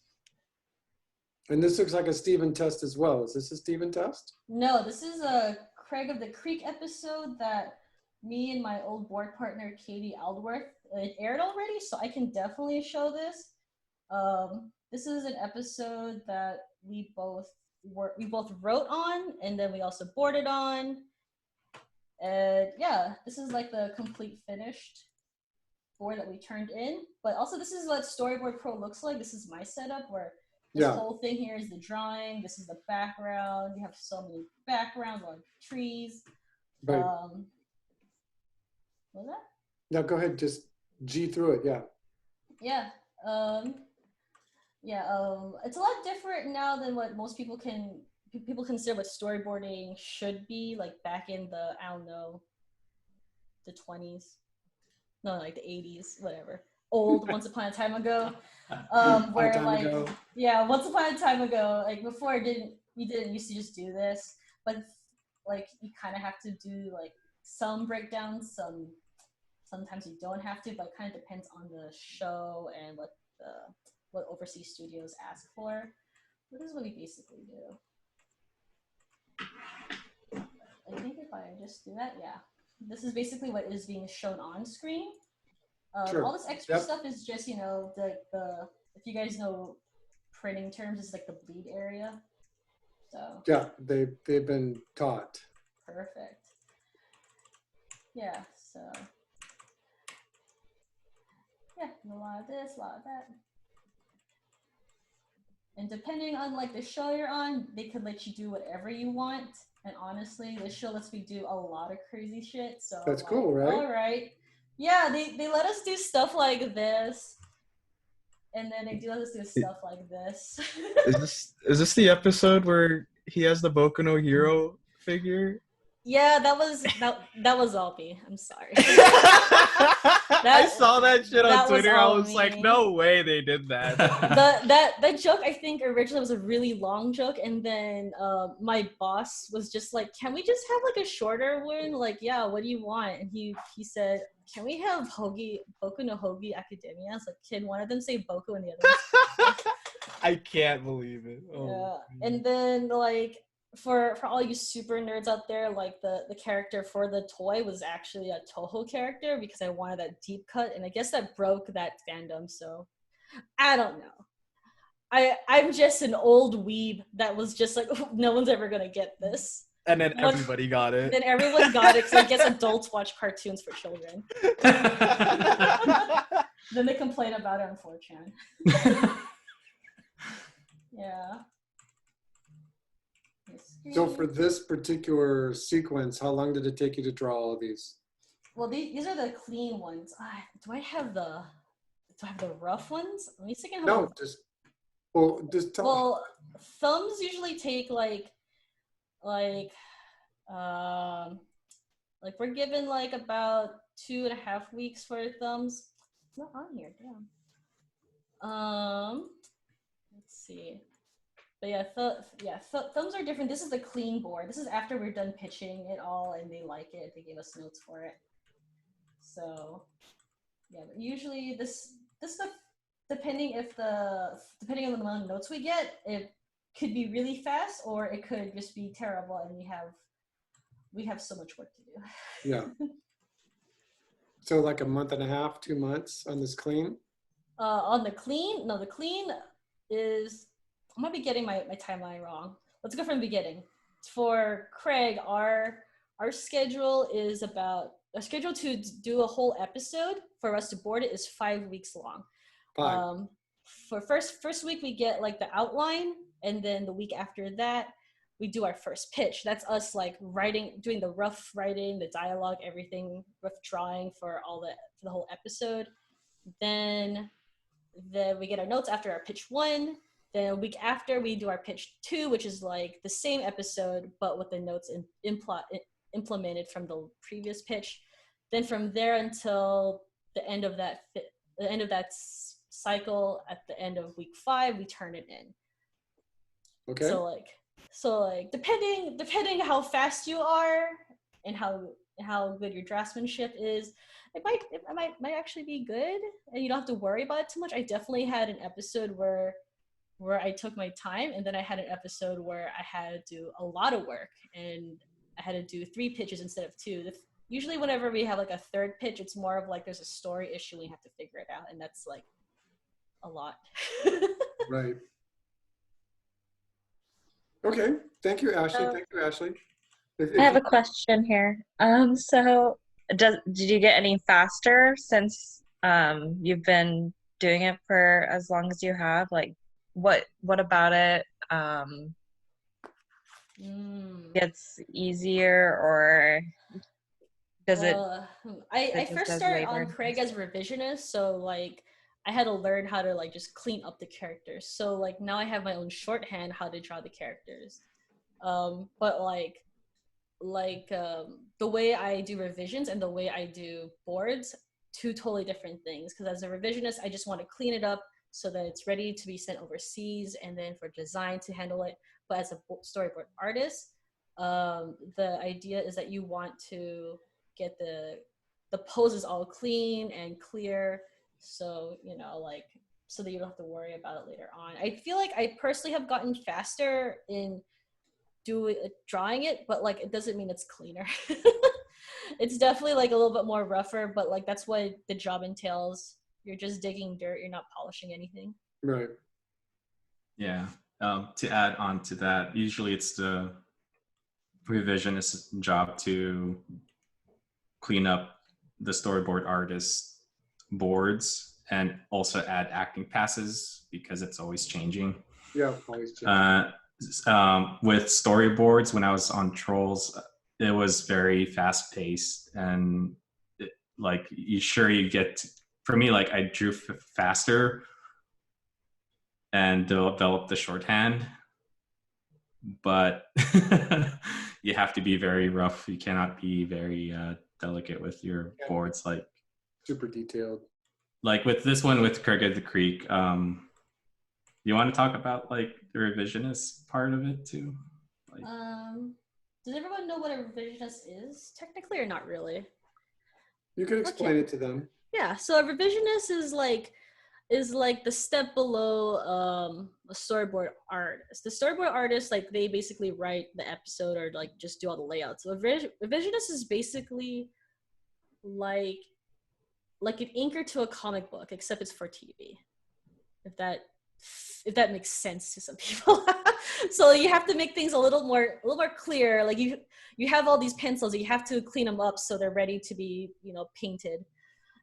And this looks like a Steven test as well. Is this a Steven test? No, this is a Craig of the Creek episode that me and my old board partner Katie Aldworth, it aired already, so I can definitely show this. This is an episode that we both wrote on, and then we also boarded on. And yeah, this is like the complete finished board that we turned in. But also, this is what Storyboard Pro looks like. This is my setup where this whole thing here is the drawing. This is the background. We have so many backgrounds, a lot of trees. Right. What was that? No, go ahead. Just G through it. Yeah. Yeah. It's a lot different now than what most people consider what storyboarding should be, like back in the, I don't know, the 20s. No, like the 80s, whatever. Old Once Upon a Time Ago. Where like ago. Yeah, Once Upon a Time Ago, like before you didn't used to just do this, but like you kind of have to do like some breakdowns, sometimes you don't have to, but it kind of depends on the show and what overseas studios ask for. But this is what we basically do. I think if I just do that, yeah. This is basically what is being shown on screen. Sure. All this extra stuff is just, the if you guys know printing terms, it's like the bleed area. So Yeah, they've been taught. perfect. Yeah, so yeah, a lot of this, a lot of that. And depending on like the show you're on, they could let you do whatever you want. And honestly, this show lets me do a lot of crazy shit. So That's I'm cool, like, right? all right. Yeah, they let us do stuff like this. And then they do let us do stuff like this. Is this the episode where he has the Boku no Hero figure? Yeah, that was all me. I'm sorry. I saw that shit on that was Twitter. I all was like, me. no way they did that. That joke I think originally was a really long joke, and then my boss was just like, "Can we just have like a shorter one?" Like, yeah, what do you want? And he said, "Can we have Boku no Hogi Academia?" I was like, "Can one of them say Boku and the other?" I can't believe it. Oh, Yeah, and then like for all you super nerds out there, like the character for the toy was actually a Toho character because I wanted that deep cut, and I guess that broke that fandom. So I don't know. I'm just an old weeb that was just like, no one's ever gonna get this. and then everybody got it. Then everyone got it because I guess adults watch cartoons for children. Then they complain about it on 4chan. Yeah. So for this particular sequence, how long did it take you to draw all of these? Well, these are the clean ones. Do I have the rough ones? Let me see. If I can have Just tell. well, thumbs usually take like we're given like about 2.5 weeks for thumbs. It's not on here, damn. Let's see. But yeah, thumbs are different. This is the clean board. This is after we're done pitching it all and they like it. They gave us notes for it. So yeah, but usually this stuff, depending on the amount of notes we get, it could be really fast or it could just be terrible, and we have so much work to do. Yeah. So like a month and a half, 2 months on this clean? On the clean, no, the clean is, I might be getting my timeline wrong. Let's go from the beginning. For Craig, our schedule is a schedule to do a whole episode for us to board it is 5 weeks long. 5. For first week we get like the outline, and then the week after that we do our first pitch. That's us like doing the rough writing, the dialogue, everything, rough drawing for the whole episode. Then we get our notes after our pitch 1. Then a week after we do our pitch 2, which is like the same episode but with the notes implemented from the previous pitch. Then from there until the end of that cycle, at the end of week 5, we turn it in. Okay. So like depending how fast you are and how good your draftsmanship is, it might actually be good, and you don't have to worry about it too much. I definitely had an episode where I took my time, and then I had an episode where I had to do a lot of work and I had to do 3 pitches instead of 2. Usually whenever we have like a third pitch, it's more of like there's a story issue and we have to figure it out, and that's like a lot. Right. Okay. Thank you, Ashley. Thank you, Ashley. I have a question here. So did you get any faster since you've been doing it for as long as you have? Like, what about it gets easier, or does it? I first started on Craig as revisionist, so like I had to learn how to like just clean up the characters. So like now I have my own shorthand how to draw the characters. But the way I do revisions and the way I do boards, 2 totally different things. Because as a revisionist, I just want to clean it up so that it's ready to be sent overseas, and then for design to handle it. But as a storyboard artist, the idea is that you want to get the poses all clean and clear, so so that you don't have to worry about it later on. I feel like I personally have gotten faster in drawing it, but like it doesn't mean it's cleaner. It's definitely like a little bit more rougher, but like that's what the job entails. You're just digging dirt, you're not polishing anything. Right. Yeah. To add on to that, usually it's the revisionist's job to clean up the storyboard artist's boards and also add acting passes because it's always changing. Yeah, always change. With storyboards, when I was on Trolls, it was very fast paced and like you get for me, like I drew faster and developed the shorthand, but you have to be very rough. You cannot be very delicate with your boards. Super detailed. Like with this one with Craig of the Creek, you want to talk about like the revisionist part of it too? Like, does everyone know what a revisionist is technically, or not really? You could explain it to them. Yeah, so a revisionist is like the step below a storyboard artist. The storyboard artist, like they basically write the episode or like just do all the layouts. So a revisionist is basically like an anchor to a comic book, except it's for TV. If that makes sense to some people. So you have to make things a little more clear. Like you have all these pencils, you have to clean them up so they're ready to be, painted.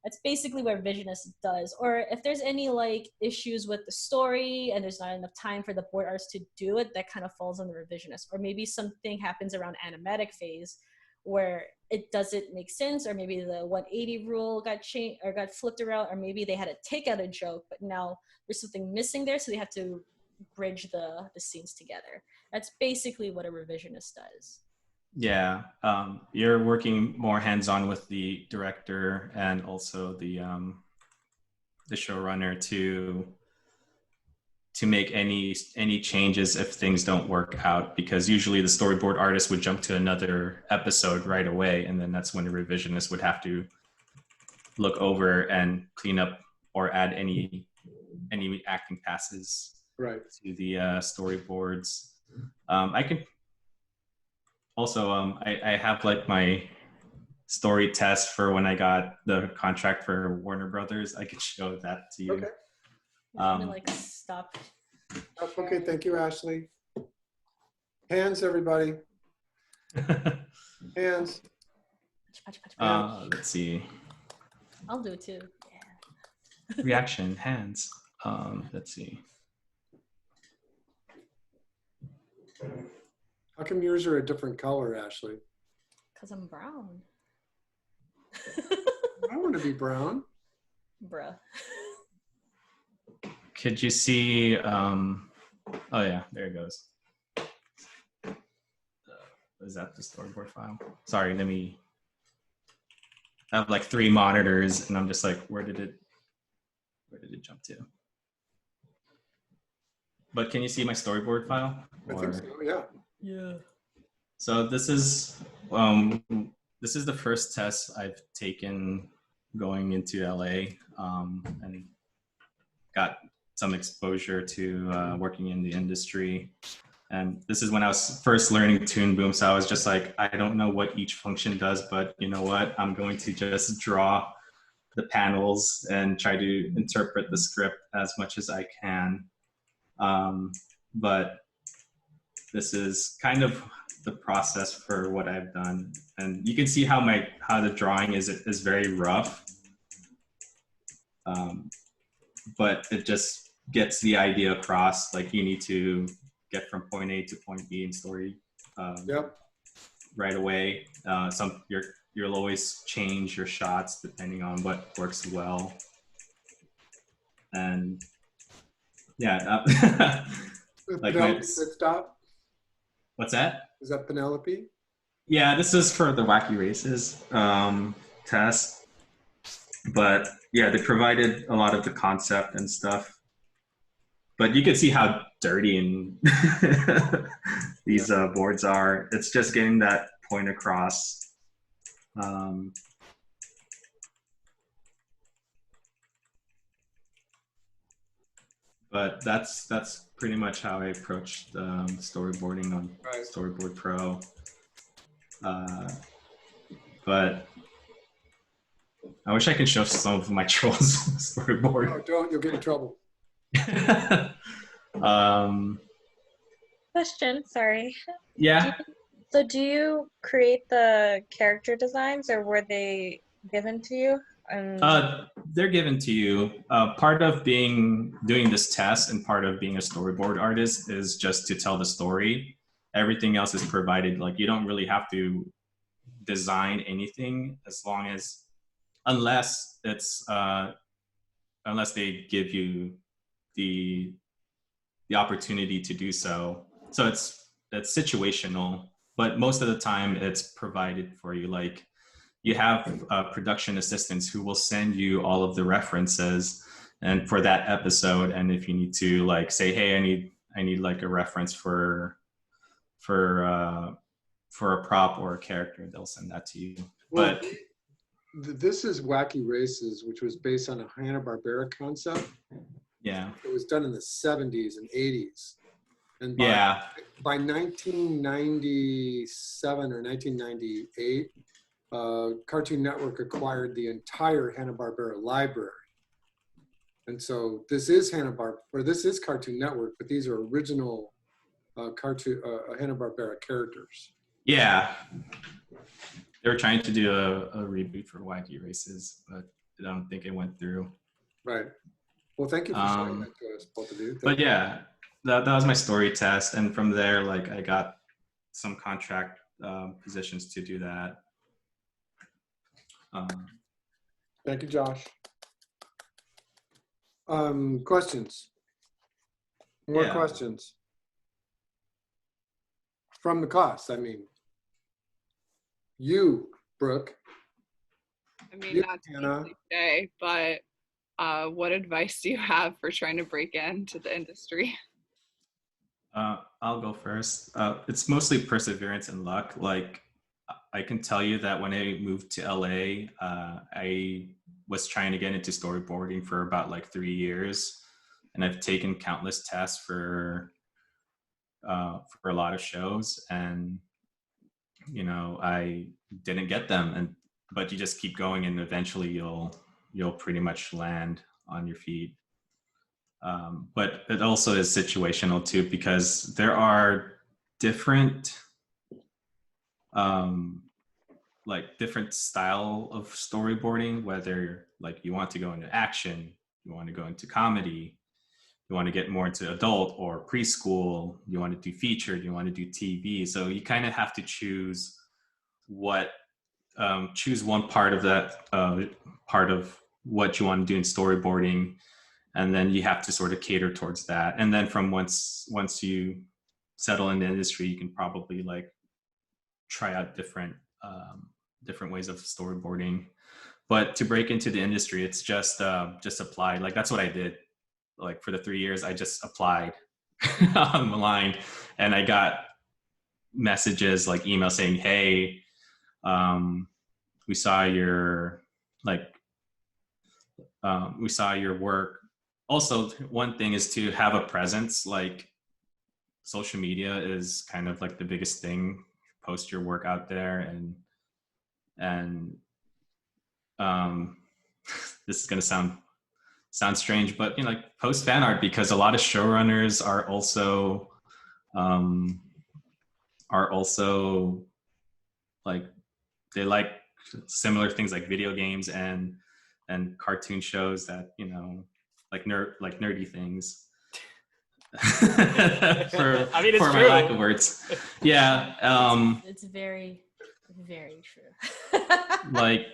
That's basically what revisionist does. Or if there's any like issues with the story and there's not enough time for the board artists to do it, that kind of falls on the revisionist. Or maybe something happens around animatic phase where it doesn't make sense, or maybe the 180 rule got changed or got flipped around, or maybe they had to take out a joke, but now there's something missing there, so they have to bridge the scenes together. That's basically what a revisionist does. Yeah, you're working more hands-on with the director and also the showrunner to make any changes if things don't work out, because usually the storyboard artist would jump to another episode right away, and then that's when the revisionist would have to look over and clean up or add any acting passes Right. to the storyboards. I can also I have like my story test for when I got the contract for Warner Brothers. I could show that to you. Okay. Let me like stop. Okay, thank you, Ashley. Hands, everybody. Hands. Let's see. I'll do it too. Yeah. Reaction, hands. Let's see. How come yours are a different color, Ashley? Because I'm brown. I want to be brown. Bruh. Could you see? Oh yeah, there it goes. Is that the storyboard file? Sorry, I have like 3 monitors, and I'm just like, where did it jump to? But can you see my storyboard file? I think so, yeah. Yeah. So this is the first test I've taken going into LA, and got some exposure to working in the industry. And this is when I was first learning Toon Boom. So I was just like, I don't know what each function does, but you know what? I'm going to just draw the panels and try to interpret the script as much as I can. But this is kind of the process for what I've done. And you can see how the drawing is very rough. But it just gets the idea across. Like you need to get from point A to point B in story Yep. right away. You'll always change your shots depending on what works well. And yeah, like Penelope said stop. What's that? Is that Penelope? Yeah, this is for the Wacky Races test. But yeah, they provided a lot of the concept and stuff. But you can see how dirty and these boards are. It's just getting that point across. But that's pretty much how I approached storyboarding on Storyboard Pro. But I wish I could show some of my Trolls storyboard. No, don't. You'll get in trouble. um, Question, sorry. yeah. So do you create the character designs or were they given to you? They're given to you. Part of doing this test and part of being a storyboard artist is just to tell the story. Everything else is provided. Like you don't really have to design anything as long as, unless it's unless they give you the opportunity to do so. So it's situational, but most of the time it's provided for you. Like you have production assistants who will send you all of the references and for that episode. And if you need to like say, hey, I need like a reference for a prop or a character, they'll send that to you. Well, But this is Wacky Races, which was based on a Hanna-Barbera concept. yeah, It was done in the 70s and 80s. And by 1997 or 1998, Cartoon Network acquired the entire Hanna-Barbera library. And so this is this is Cartoon Network, but these are original Hanna-Barbera characters. yeah. They were trying to do a reboot for Wacky Races, but I don't think it went through. Right. Well, thank you for sharing that to us, both of you. But yeah, that was my story test. And from there, like I got some contract positions to do that. Thank you, Josh. Questions? More questions? From the class, I mean. You, Brooke. I mean, You, not to Hannah. be cliche, but what advice do you have for trying to break into the industry? I'll go first. It's mostly perseverance and luck. Like I can tell you that when I moved to LA, I was trying to get into storyboarding for about like 3 years, and I've taken countless tests for a lot of shows, and you know I didn't get them, but you just keep going, and eventually you'll pretty much land on your feet. But it also is situational too, because there are different like different style of storyboarding, whether like you want to go into action, you want to go into comedy, you want to get more into adult or preschool, you want to do featured, you want to do TV. So you kind of have to choose choose one part of that part of what you want to do in storyboarding, and then you have to sort of cater towards that. And then from once you settle in the industry, you can probably like try out different ways of storyboarding. But to break into the industry, it's just apply. Like that's what I did. Like for the 3 years, I just applied online, and I got messages like email saying, "Hey, we saw your work." Also, one thing is to have a presence. Like social media is kind of like the biggest thing. Post your work out there, and this is gonna sound strange, but you know, like post fan art, because a lot of showrunners are also like they like similar things like video games and cartoon shows that, you know, like nerdy things. for I mean, it's for true. my lack of words. Yeah. It's very, very true. Like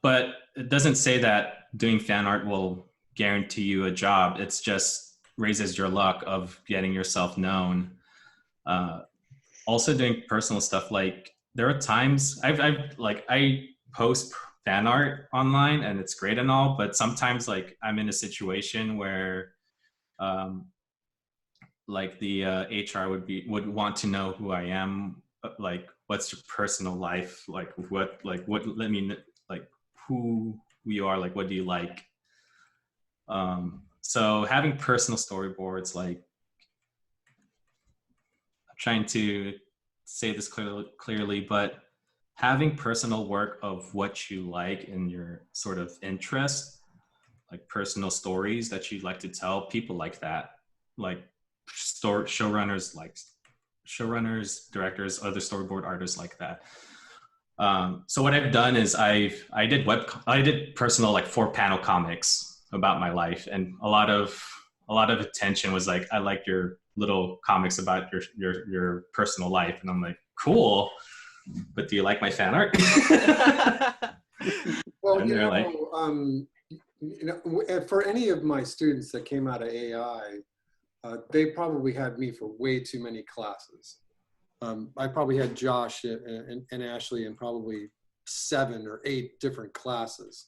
but it doesn't say that doing fan art will guarantee you a job. It's just raises your luck of getting yourself known. Also doing personal stuff. Like there are times I post fan art online and it's great and all, but sometimes like I'm in a situation where like the HR would want to know who I am, like what's your personal life, like what let me like who you are, like what do you like. So having personal storyboards, like I'm trying to say this clearly, but having personal work of what you like and your sort of interest like personal stories that you'd like to tell, people like that, like showrunners, directors, other storyboard artists like that. So what I've done is I did personal like 4-panel comics about my life, and a lot of attention was like, I like your little comics about your personal life, and I'm like, cool, but do you like my fan art? Well, And you they're know, for any of my students that came out of AI, they probably had me for way too many classes. I probably had Josh and Ashley in probably 7 or 8 different classes.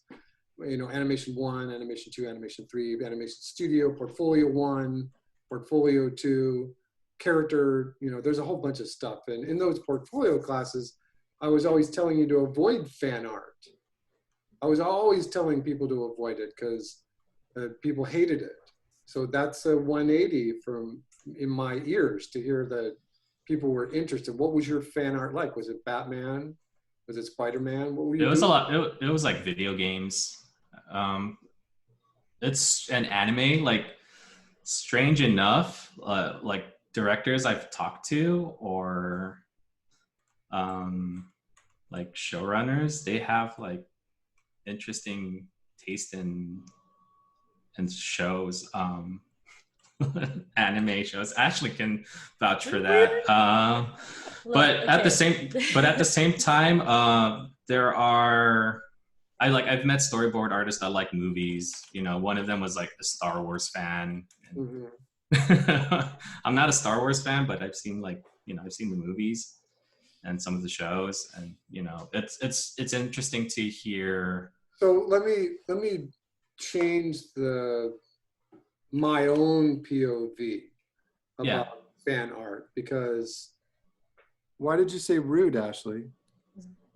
You know, Animation 1, Animation 2, Animation 3, Animation Studio, Portfolio 1, Portfolio 2, Character, you know, there's a whole bunch of stuff. And in those portfolio classes, I was always telling you to avoid fan art. I was always telling people to avoid it because people hated it. So that's a 180 from in my ears to hear that people were interested. What was your fan art like? Was it Batman? Was it Spider-Man? What were you It was doing? a lot. It was like video games. It's an anime. Like, strange enough, like directors I've talked to or like showrunners, they have like interesting taste in shows. Anime shows. Ashley can vouch for that. But at the same time, I've met storyboard artists that like movies. You know, one of them was like a Star Wars fan. Mhm. I'm not a Star Wars fan, but I've seen I've seen the movies and some of the shows, and you know, it's interesting to hear. So let me change my own POV about fan art, because why did you say rude, Ashley?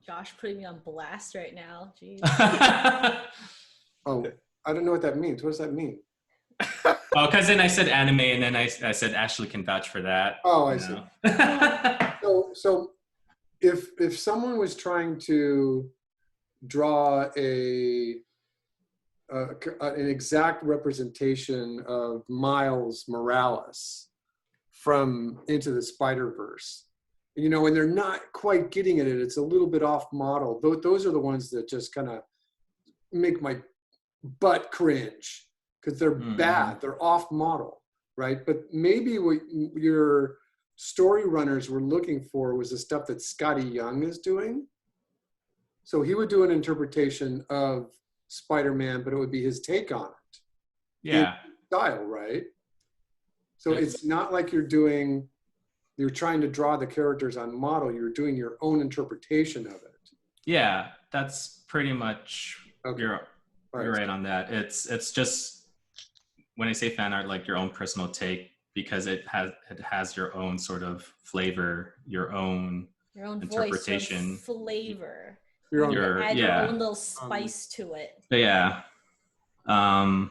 Josh putting me on blast right now. Jeez. Oh, I don't know what that means. What does that mean? Oh, because then I said anime, and then I said Ashley can vouch for that. Oh, I see. So if someone was trying to draw an exact representation of Miles Morales from Into the Spider-Verse, you know, and they're not quite getting it, it's a little bit off model. Those are the ones that just kind of make my butt cringe because they're bad, they're off model, right? But maybe what your story runners were looking for was the stuff that Scotty Young is doing. So he would do an interpretation of Spider-Man, but it would be his take on it. Yeah. Style, right? So it's not like you're trying to draw the characters on model, you're doing your own interpretation of it. Yeah, that's pretty much, Okay. You're right on that. It's just, when I say fan art, like your own personal take, because it has your own sort of flavor, your own interpretation, voice, your own flavor. Your own, add your own little spice to it. But yeah. Kind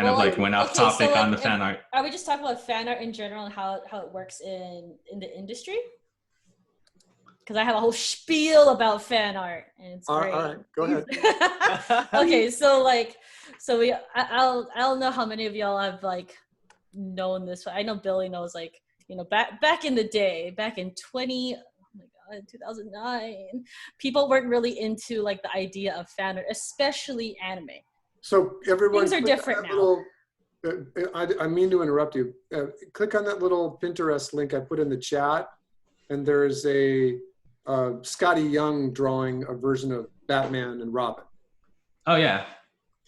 of like went off topic on the fan art. Are we just talking about fan art in general and how it works in the industry? Because I have a whole spiel about fan art, and it's great. All right, go ahead. Okay, I don't know how many of y'all have like known this. I know Billy knows, like, you know, back in the day, back in 2009, people weren't really into like the idea of fan art, especially anime. So everyone, things are different now. I mean to interrupt you. Click on that little Pinterest link I put in the chat, and there's a Scotty Young drawing a version of Batman and Robin. Oh yeah.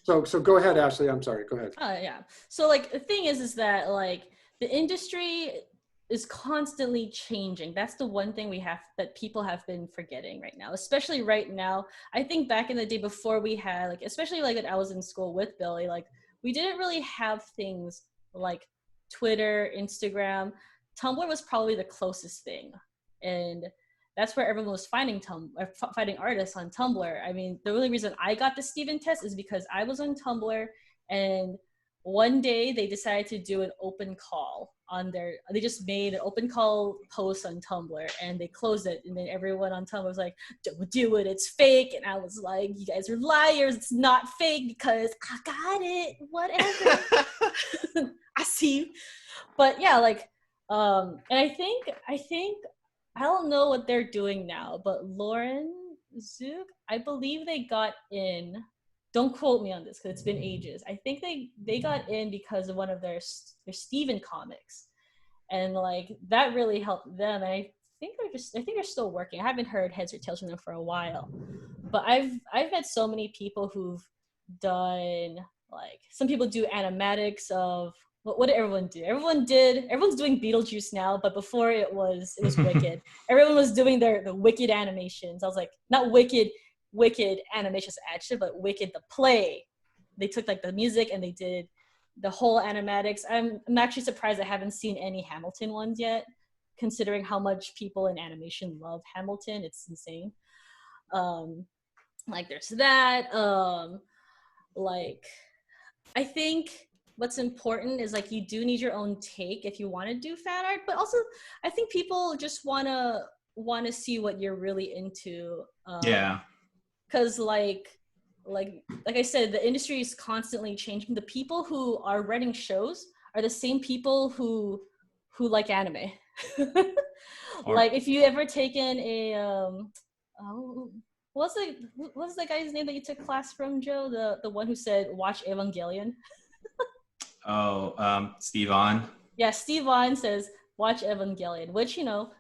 So go ahead, Ashley. I'm sorry. Go ahead. Yeah. So like the thing is that like the industry is constantly changing. That's the one thing that people have been forgetting right now, especially right now. I think back in the day before we had, like, especially like when I was in school with Billy, like we didn't really have things like Twitter, Instagram. Tumblr was probably the closest thing. And that's where everyone was finding artists on Tumblr. I mean, the only reason I got the Steven test is because I was on Tumblr, and one day they decided to do an open call they just made an open call post on Tumblr and they closed it, and then everyone on Tumblr was like, don't do it, it's fake. And I was like, you guys are liars, it's not fake because I got it, whatever. I see you. But yeah, like and I think I don't know what they're doing now, but Lauren Zook, I believe they got in. Don't quote me on this because it's been ages. I think they got in because of one of their Steven comics, and like that really helped them. And I think they're still working. I haven't heard heads or tails from them for a while, but I've met so many people who've done, like, some people do animatics of what did everyone do? Everyone's doing Beetlejuice now, but before it was Wicked. Everyone was doing the Wicked animations. I was like, not Wicked animations action, but Wicked the play. They took like the music and they did the whole animatics. I'm actually surprised I haven't seen any Hamilton ones yet, considering how much people in animation love Hamilton. It's insane. Like there's that. Like I think what's important is like you do need your own take if you want to do fan art, but also I think people just wanna see what you're really into. Yeah. Because like I said, the industry is constantly changing. The people who are writing shows are the same people who like anime. Like if you ever taken a what's the guy's name that you took class from, Joe? The one who said watch Evangelion. Steve On. Yeah, Steve On says watch Evangelion, which, you know,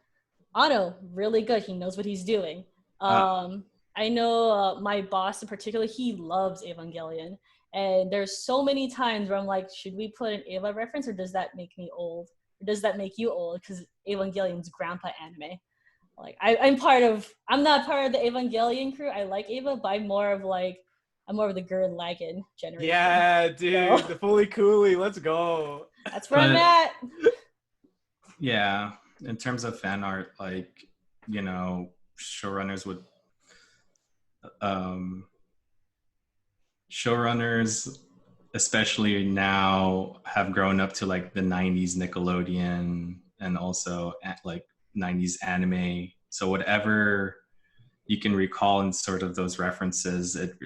Otto, really good. He knows what he's doing. I know my boss in particular, he loves Evangelion. And there's so many times where I'm like, should we put an Eva reference, or does that make me old? Or does that make you old? Because Evangelion's grandpa anime. Like I'm not part of the Evangelion crew. I like Eva, but I'm more of the Gurren Lagann generation. Yeah, dude, the Fully Cooley, let's go. That's where I'm at. Yeah, in terms of fan art, like, you know, showrunners would showrunners especially now have grown up to like the 90s Nickelodeon and also like 90s anime, so whatever you can recall in sort of those references, it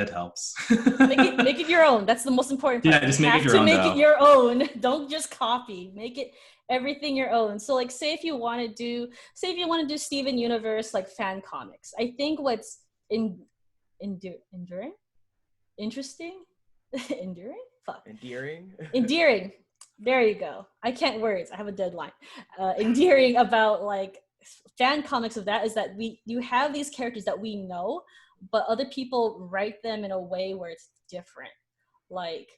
helps. make it your own. That's the most important part. Yeah, just make it your own. Make it your own. Don't just copy. Make it everything your own. So like say if you want to do Steven Universe like fan comics, I think what's endearing? Endearing. There you go. I can't words. I have a deadline. Endearing about like fan comics of that is that you have these characters that we know, but other people write them in a way where it's different. Like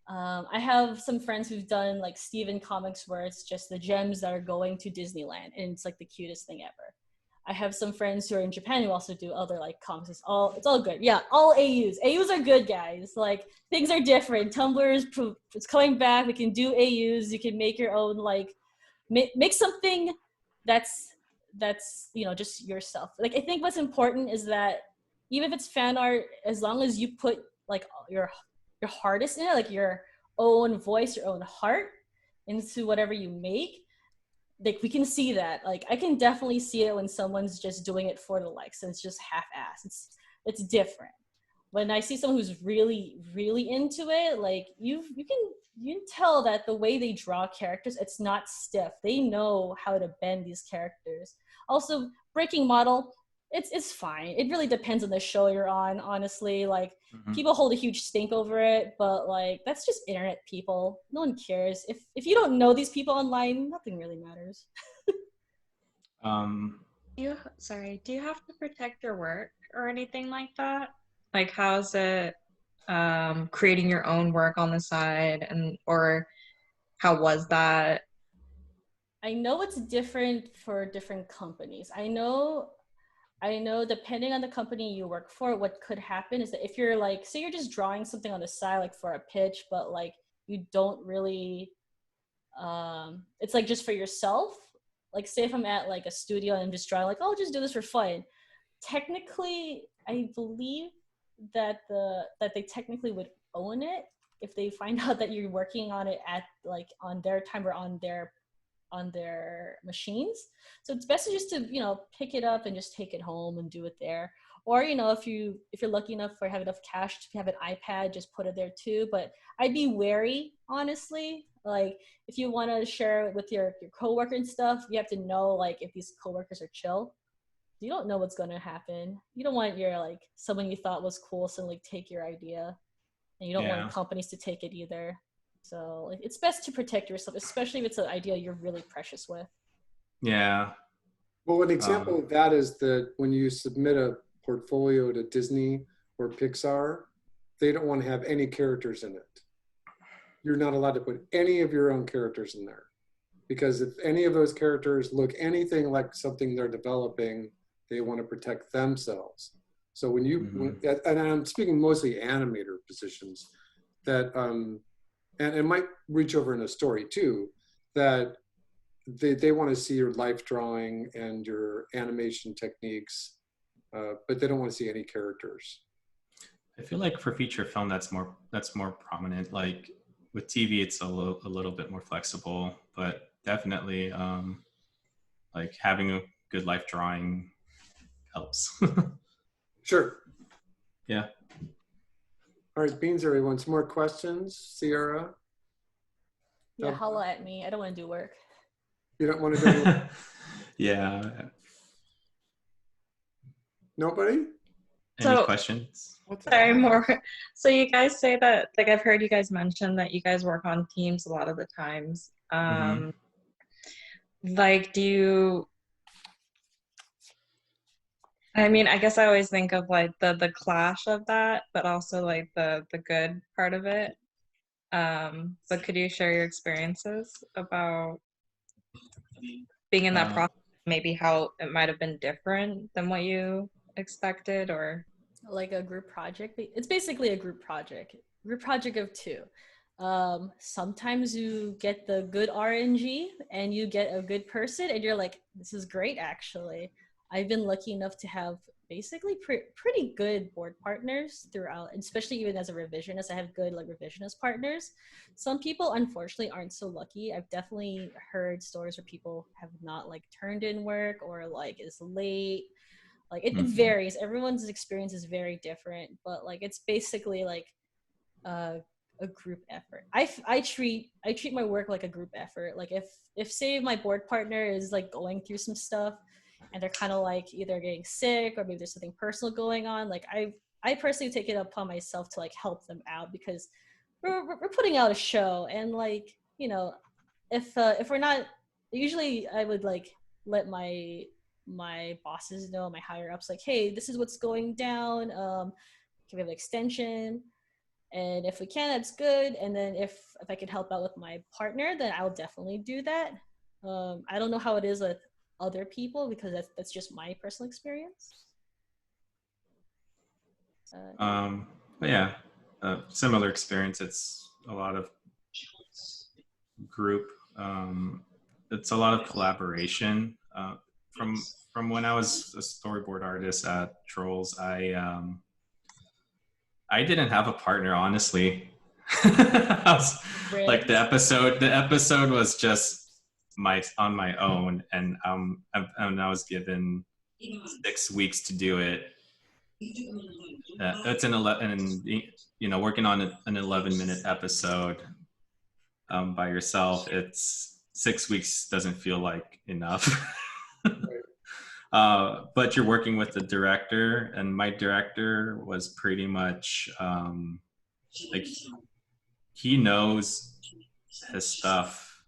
I have some friends who've done like Steven comics where it's just the gems that are going to Disneyland, and it's like the cutest thing ever. I have some friends who are in Japan who also do other like comics. It's all good. Yeah, all AUs. AUs are good, guys. Like things are different. Tumblr is coming back. We can do AUs. You can make your own, like make something that's you know, just yourself. Like I think what's important is that even if it's fan art, as long as you put like your hardest in it, like your own voice, your own heart into whatever you make, like we can see that. Like I can definitely see it when someone's just doing it for the likes and it's just half-assed. It's different. When I see someone who's really, really into it, like you can tell that the way they draw characters, it's not stiff. They know how to bend these characters. Also, breaking model, it's fine. It really depends on the show you're on, honestly. Like people hold a huge stink over it, but like that's just internet people. No one cares. If you don't know these people online, nothing really matters. Do you have to protect your work or anything like that? Like how's it creating your own work on the side, or how was that? I know it's different for different companies. I know depending on the company you work for, what could happen is that if you're like, say you're just drawing something on the side, like for a pitch, but like you don't really, it's like just for yourself. Like say if I'm at like a studio and I'm just drawing, like, oh, I'll just do this for fun. Technically, I believe that they technically would own it if they find out that you're working on it at like on their time or on their machines. So it's best to just to, pick it up and just take it home and do it there. Or, if you're lucky enough or have enough cash to have an iPad, just put it there too. But I'd be wary, honestly. Like if you want to share it with your coworker and stuff, you have to know like if these coworkers are chill. You don't know what's going to happen. You don't want your like someone you thought was cool suddenly take your idea, and you don't want companies to take it either. So like, it's best to protect yourself, especially if it's an idea you're really precious with. Yeah. Well, an example of that is that when you submit a portfolio to Disney or Pixar, they don't want to have any characters in it. You're not allowed to put any of your own characters in there, because if any of those characters look anything like something they're developing, they want to protect themselves. So when you, and I'm speaking mostly animator positions, that, and it might reach over in a story too, that they want to see your life drawing and your animation techniques, but they don't want to see any characters. I feel like for feature film, that's more prominent. Like with TV, it's a little bit more flexible, but definitely like having a good life drawing helps. Sure. Yeah. All right, Beans, everyone. Some more questions? Sierra? Yeah, holla at me. I don't want to do work. You don't want to go? Yeah. Nobody? Any questions? Sorry, more. So you guys say that, like I've heard you guys mention that you guys work on teams a lot of the times. Like, do you, I mean, I guess I always think of like the clash of that, but also like the good part of it. But could you share your experiences about being in that process, maybe how it might have been different than what you expected, or like a group project? It's basically a group project of two. Sometimes you get the good RNG and you get a good person and you're like, this is great. Actually, I've been lucky enough to have basically pretty good board partners throughout, especially even as a revisionist. I have good like revisionist partners. Some people unfortunately aren't so lucky. I've definitely heard stories where people have not like turned in work or like is late. Like it varies. Everyone's experience is very different, but like it's basically like a group effort. I treat my work like a group effort. Like if say my board partner is like going through some stuff and they're kind of like either getting sick or maybe there's something personal going on, like I personally take it upon myself to like help them out, because we're putting out a show, and like, if we're not, usually I would like let my bosses know, my higher ups, like, hey, this is what's going down, can we have an extension? And if we can, that's good. And then if I can help out with my partner, then I'll definitely do that. I don't know how it is with other people, because that's just my personal experience. But yeah, similar experience. It's a lot of group. It's a lot of collaboration. From when I was a storyboard artist at Trolls, I didn't have a partner, honestly. Like the episode was just on my own, and I was given 6 weeks to do it. It's working on an 11-minute episode by yourself. It's 6 weeks doesn't feel like enough. But you're working with the director, and my director was pretty much like he knows his stuff,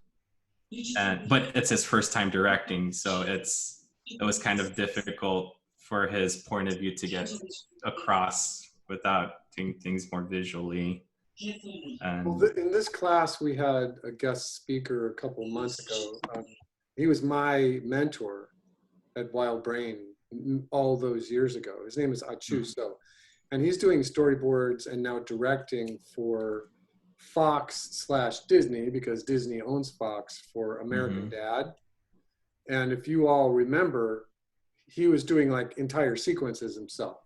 but it's his first time directing, so it was kind of difficult for his point of view to get across without doing things more visually. And well, in this class, we had a guest speaker a couple months ago. He was my mentor at Wild Brain all those years ago. His name is Achu So, and he's doing storyboards and now directing for Fox/Disney, because Disney owns Fox, for American Dad. And if you all remember, he was doing like entire sequences himself.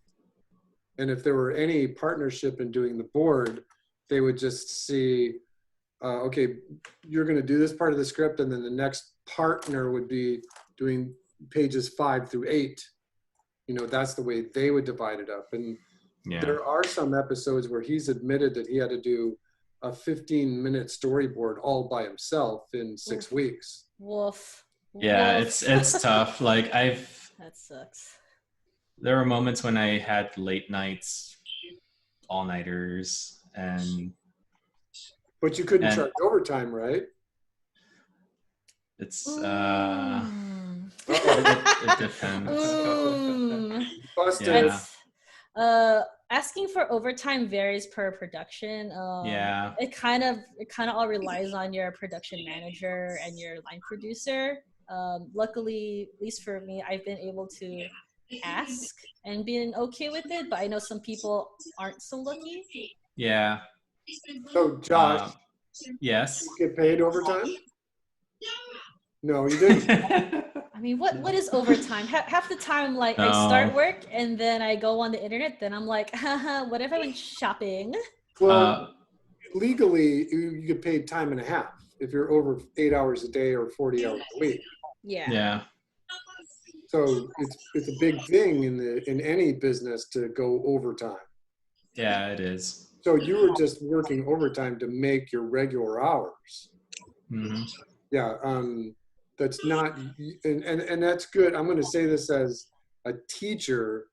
And if there were any partnership in doing the board, they would just see, okay, you're going to do this part of the script, and then the next partner would be doing pages 5 through 8. You know, that's the way they would divide it up. And Yeah. there are some episodes where he's admitted that he had to do a 15-minute storyboard all by himself in 6 weeks. Woof. Yeah, Woof. it's tough. Like That sucks. there were moments when I had late nights, all-nighters, and But you couldn't And- charge overtime, right? it's Uh-oh. it depends. Busted. Yeah. That's, asking for overtime varies per production. Yeah. It kind of all relies on your production manager and your line producer. Luckily, at least for me, I've been able to ask and been okay with it, but I know some people aren't so lucky. Yeah. So, Josh, Yes. you get paid overtime? No, you didn't. I mean, what is overtime? Half the time, like I No. start work and then I go on the internet. Then I'm like, haha, what if I went shopping? Well, legally, you get paid time and a half if you're over 8 hours a day or 40 hours a week. Yeah. Yeah. So it's a big thing in any business to go overtime. Yeah, it is. So you were just working overtime to make your regular hours. Hmm. Yeah, that's not, and that's good. I'm going to say this as a teacher.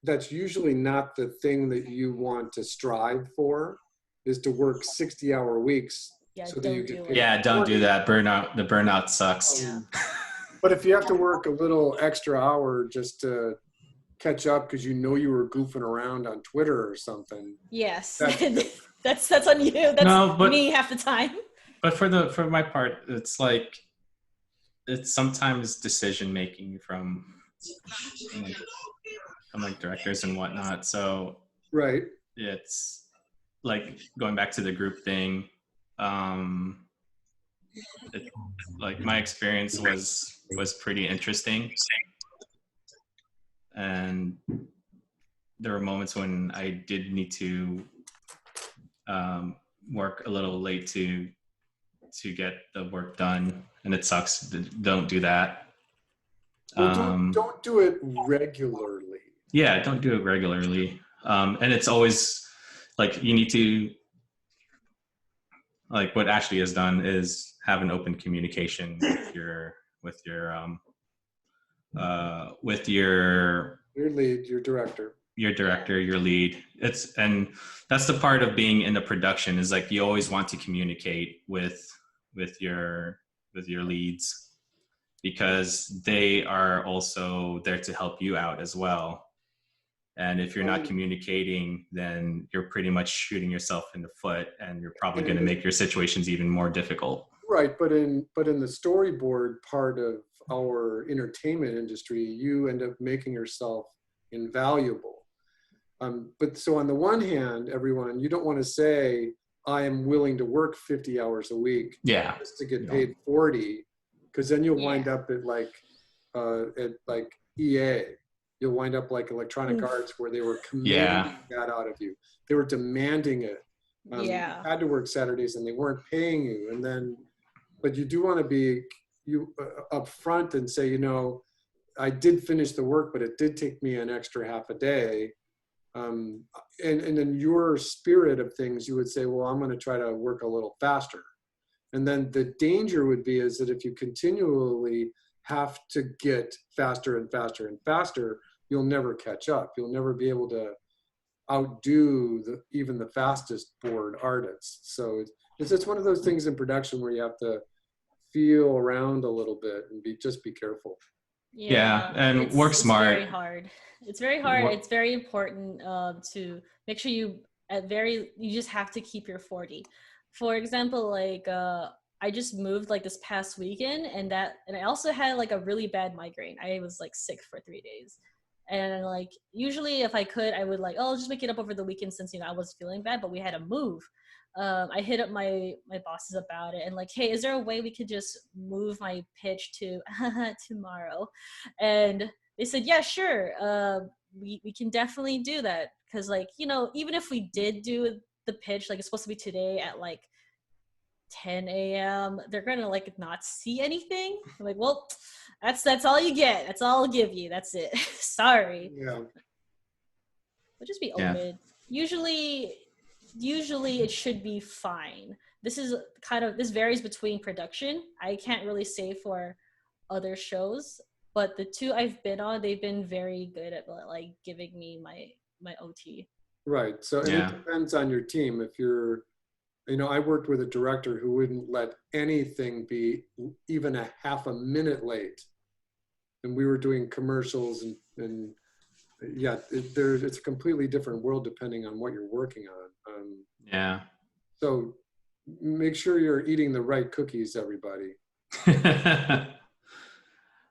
That's usually not the thing that you want to strive for, is to work 60-hour weeks. Yeah, so that don't you do get it. paid. Yeah, don't do that. The burnout sucks. Yeah. But if you have to work a little extra hour just to catch up because you know you were goofing around on Twitter or something. Yes. That's- that's on you. That's No, but- me half the time. But for my part, it's like it's sometimes decision making from directors and whatnot. So Right. it's like going back to the group thing. Like my experience was pretty interesting, and there were moments when I did need to work a little late to get the work done, and it sucks. Don't do that. Well, don't do it regularly. Yeah, don't do it regularly. And it's always like you need to, like what Ashley has done is have an open communication with your Your lead, your director. your director, your lead. And that's the part of being in the production, is like you always want to communicate with your leads, because they are also there to help you out as well. And if you're not communicating, then you're pretty much shooting yourself in the foot, and you're probably going to make your situations even more difficult. Right, but in the storyboard part of our entertainment industry, you end up making yourself invaluable. But so on the one hand, everyone, you don't want to say, I am willing to work 50 hours a week Yeah. just to get paid 40, because then you'll wind up at like EA. You'll wind up like Electronic Arts, where they were commanding that out of you. They were demanding it. You had to work Saturdays and they weren't paying you. And then, but you do want to be upfront and say, you know, I did finish the work, but it did take me an extra half a day. And then your spirit of things, you would say, well, I'm going to try to work a little faster. And then the danger would be is that if you continually have to get faster and faster and faster, you'll never catch up. You'll never be able to outdo even the fastest board artists. So it's one of those things in production where you have to feel around a little bit and just be careful. Yeah, and work smart. It's very hard. It's very hard. It's very important to make sure you just have to keep your 40. For example, like I just moved like this past weekend, and I also had like a really bad migraine. I was like sick for 3 days. And like usually if I could, I would like, oh, I'll just make it up over the weekend since, you know, I was feeling bad, but we had to move. I hit up my bosses about it and like, hey, is there a way we could just move my pitch to tomorrow? And they said, yeah, sure. We can definitely do that. Cause like, you know, even if we did do the pitch, like it's supposed to be today at like 10 a.m., they're gonna like not see anything. I'm like, well, that's all you get. That's all I'll give you. That's it. Sorry. Yeah. But just be Yeah. open. Usually it should be fine. This varies between production. I can't really say for other shows, but the two I've been on, they've been very good at like giving me my OT. Right. So and Yeah. it depends on your team. If you're, I worked with a director who wouldn't let anything be even a half a minute late. And we were doing commercials and yeah, it's a completely different world depending on what you're working on. Yeah. So make sure you're eating the right cookies, everybody.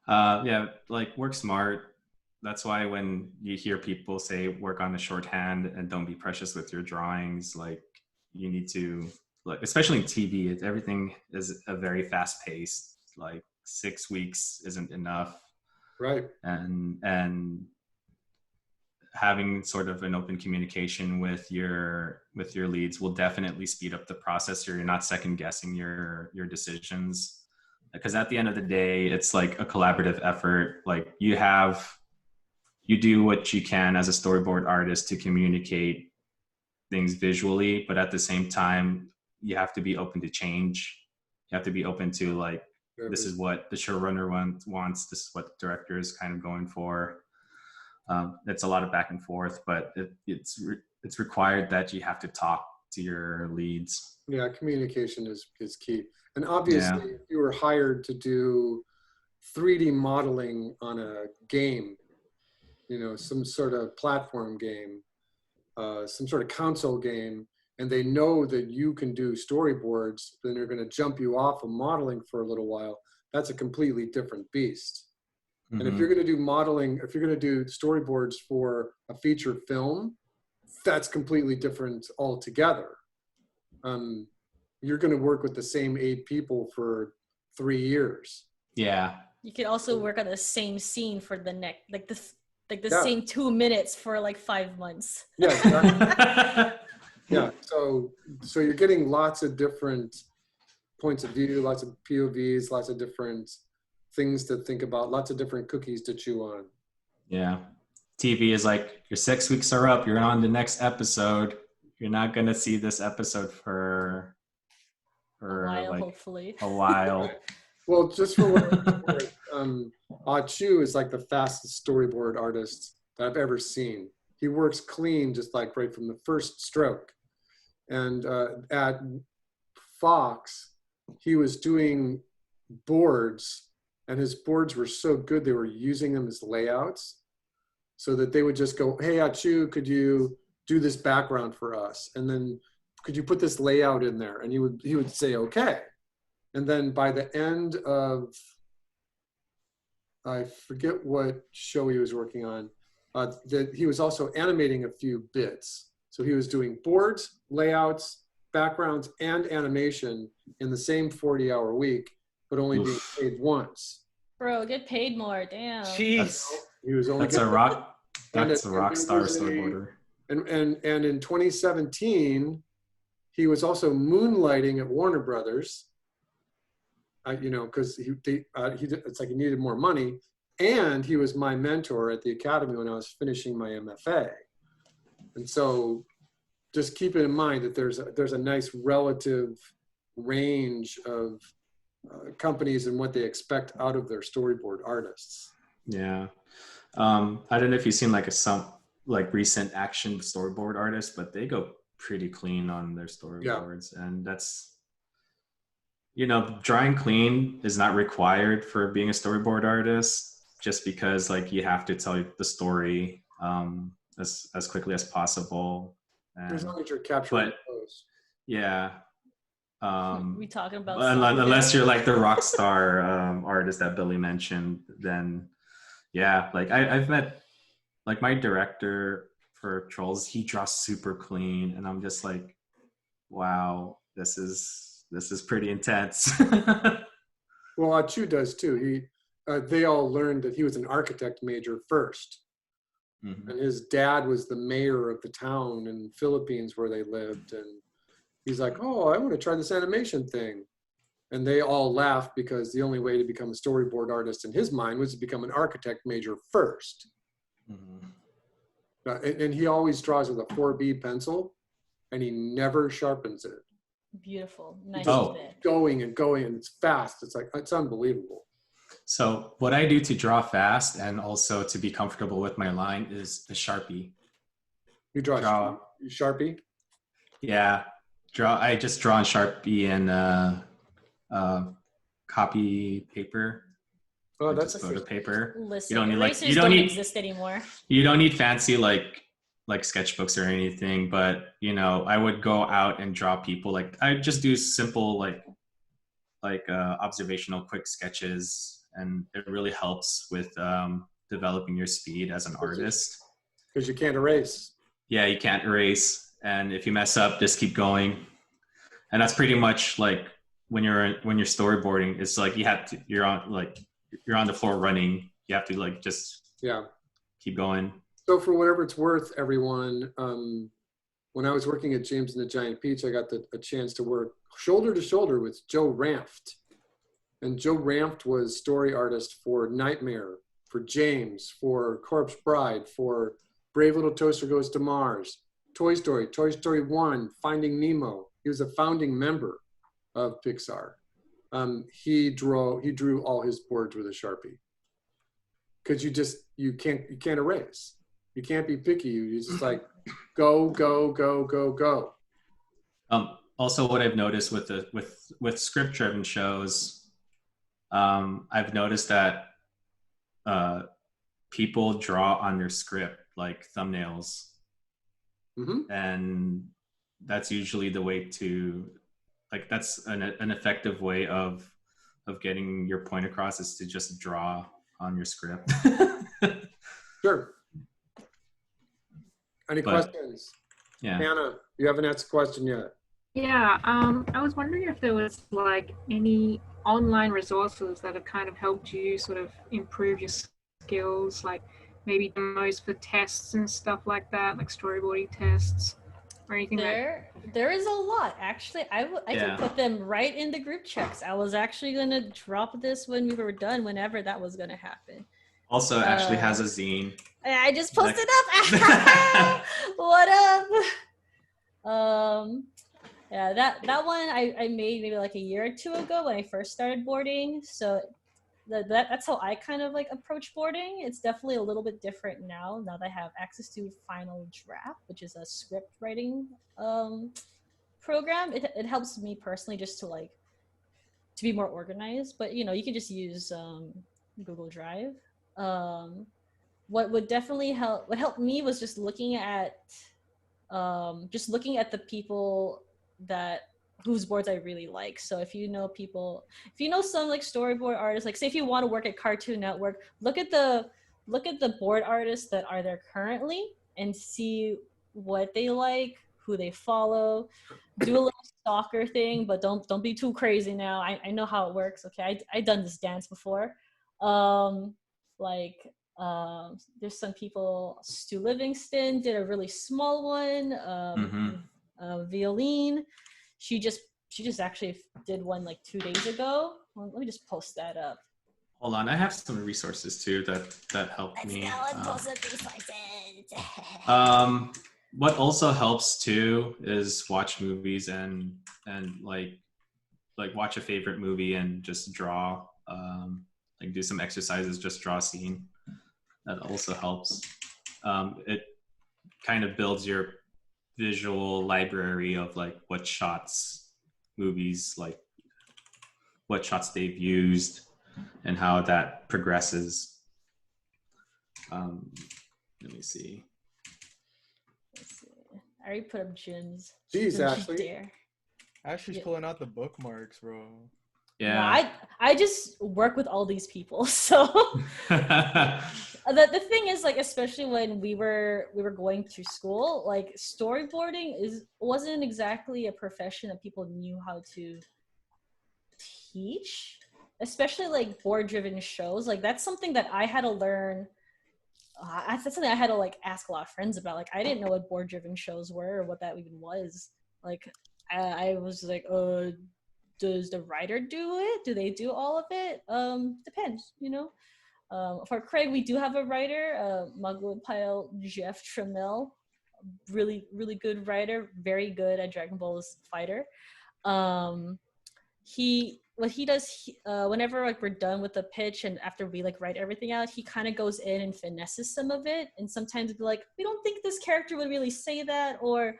Yeah, like work smart. That's why when you hear people say work on the shorthand and don't be precious with your drawings, like you need to, like, especially in TV, everything is a very fast paced. Like 6 weeks isn't enough, Right. and having sort of an open communication with your leads will definitely speed up the process. You're not second guessing your decisions, because at the end of the day, it's like a collaborative effort. Like you do what you can as a storyboard artist to communicate things visually, but at the same time, you have to be open to change. You have to be open to like, this is what the showrunner wants. This is what the director is kind of going for. It's a lot of back and forth, but it's required that you have to talk to your leads. Yeah, communication is key. And obviously, if you were hired to do 3D modeling on a game, some sort of platform game, some sort of console game, and they know that you can do storyboards, then they're going to jump you off of modeling for a little while. That's a completely different beast. And if you're going to do modeling, if you're going to do storyboards for a feature film, that's completely different altogether. You're going to work with the same 8 people for 3 years. Yeah. You could also work on the same scene for the next, like the same 2 minutes for like 5 months. Yeah. Exactly. Yeah. So you're getting lots of different points of view, lots of POVs, lots of different things to think about, lots of different cookies to chew on. Yeah. TV is like, your 6 weeks are up. You're on the next episode. You're not going to see this episode for A while, like hopefully. a while. Well, just for what Ah Chu is like the fastest storyboard artist that I've ever seen. He works clean, just like right from the first stroke. And at Fox, he was doing boards, and his boards were so good, they were using them as layouts, so that they would just go, hey, Ah Chu, could you do this background for us? And then could you put this layout in there? And he would say, okay. And then by the end of, I forget what show he was working on, that he was also animating a few bits. So he was doing boards, layouts, backgrounds, and animation in the same 40-hour week, but only being paid once. Bro, get paid more. Damn. Jeez. He was only That's a rock star was storyboarder. And in 2017, he was also moonlighting at Warner Brothers. Because it's like he needed more money, and he was my mentor at the academy when I was finishing my MFA. And so, just keep it in mind that there's a nice relative range of companies and what they expect out of their storyboard artists. Yeah. I don't know if you've seen some recent action storyboard artists, but they go pretty clean on their storyboards. Yeah. And that's, drawing clean is not required for being a storyboard artist, just because you have to tell the story as quickly as possible. And, as long as you're capturing those. Yeah. We talking about unless you're like the rock star artist that Billy mentioned, then yeah, I've met my director for Trolls. He draws super clean, and I'm just like, wow, this is pretty intense. Well, Ah Chu does too. They all learned that he was an architect major first, Mhm. and his dad was the mayor of the town in the Philippines where they lived. And he's like, oh, I want to try this animation thing. And they all laughed because the only way to become a storyboard artist in his mind was to become an architect major first. Mhm. And he always draws with a 4B pencil, and he never sharpens it. Beautiful. He Nice just bit. going and going, and it's fast. It's like, it's unbelievable. So what I do to draw fast and also to be comfortable with my line is the Sharpie. You draw Draw. Sharpie? Yeah, I just draw on Sharpie and copy paper. Oh, or that's just photo interesting. paper. Listen, You don't need erasers don't exist anymore. You don't need fancy like sketchbooks or anything, but you know, I would go out and draw people. Like I just do simple observational quick sketches, and it really helps with developing your speed as an artist. Because you can't erase. Yeah, you can't erase, and if you mess up, just keep going. And that's pretty much like when you're storyboarding. It's like you're on the floor running. You have to like just keep going. So for whatever it's worth, everyone, when I was working at James and the Giant Peach, I got a chance to work shoulder to shoulder with Joe Ranft. And Joe Ranft was story artist for Nightmare, for James, for Corpse Bride, for Brave Little Toaster Goes to Mars, Toy Story, Toy Story 1, Finding Nemo. He was a founding member of Pixar. He drew all his boards with a Sharpie. Because you can't erase. You can't be picky. You just like go, go, go, go, go. Also, what I've noticed with script-driven shows, I've noticed that people draw on their script like thumbnails, and that's usually the way to that's an effective way of getting your point across, is to just draw on your script. Sure. Any questions? Yeah. Hannah, you haven't asked a question yet. Yeah, I was wondering if there was like any online resources that have kind of helped you sort of improve your skills, like maybe demos for tests and stuff like that, like storyboarding tests or anything there is a lot, actually. I can put them right in the group checks. I was actually going to drop this when we were done, whenever that was going to happen. Also, Ashley has a zine. I just posted up. What up? Yeah, that one I made maybe like a year or two ago when I first started boarding. So that's how I kind of like approach boarding. It's definitely a little bit different now that I have access to Final Draft, which is a script writing program. It helps me personally just to be more organized. But you know, you can just use Google Drive. What would definitely what helped me was just looking at the people whose boards I really like. So if you know some like storyboard artists, like say if you want to work at Cartoon Network, look at the board artists that are there currently and see what they like, who they follow. Do a little stalker thing, but don't be too crazy now. I know how it works. Okay, I done this dance before. There's some people. Stu Livingston did a really small one. Violin. She just actually did one like 2 days ago. Well, let me just post that up. Hold on, I have some resources too that helped me. Let's post some resources. What also helps too is watch movies and like watch a favorite movie and just draw. Like do some exercises, just draw a scene. That also helps. It kind of builds your visual library of like what shots they've used and how that progresses. Let me see. I already put up Jim's. Jeez, Ashley. Ashley's pulling out the bookmarks, bro. Yeah. No, I just work with all these people. So the thing is, like, especially when we were going through school, like storyboarding wasn't exactly a profession that people knew how to teach, especially like board driven shows. Like that's something that I had to learn that's something I had to like ask a lot of friends about. Like, I didn't know what board-driven shows were or what that even was. Like, I was like, does the writer do it? Do they do all of it? Depends, you know. For Craig, we do have a writer, Maglepile Jeff Trammell, really, really good writer, very good at Dragon Ball's Fighter. What he does, whenever like we're done with the pitch and after we like write everything out, he kind of goes in and finesses some of it, and sometimes be like, we don't think this character would really say that, or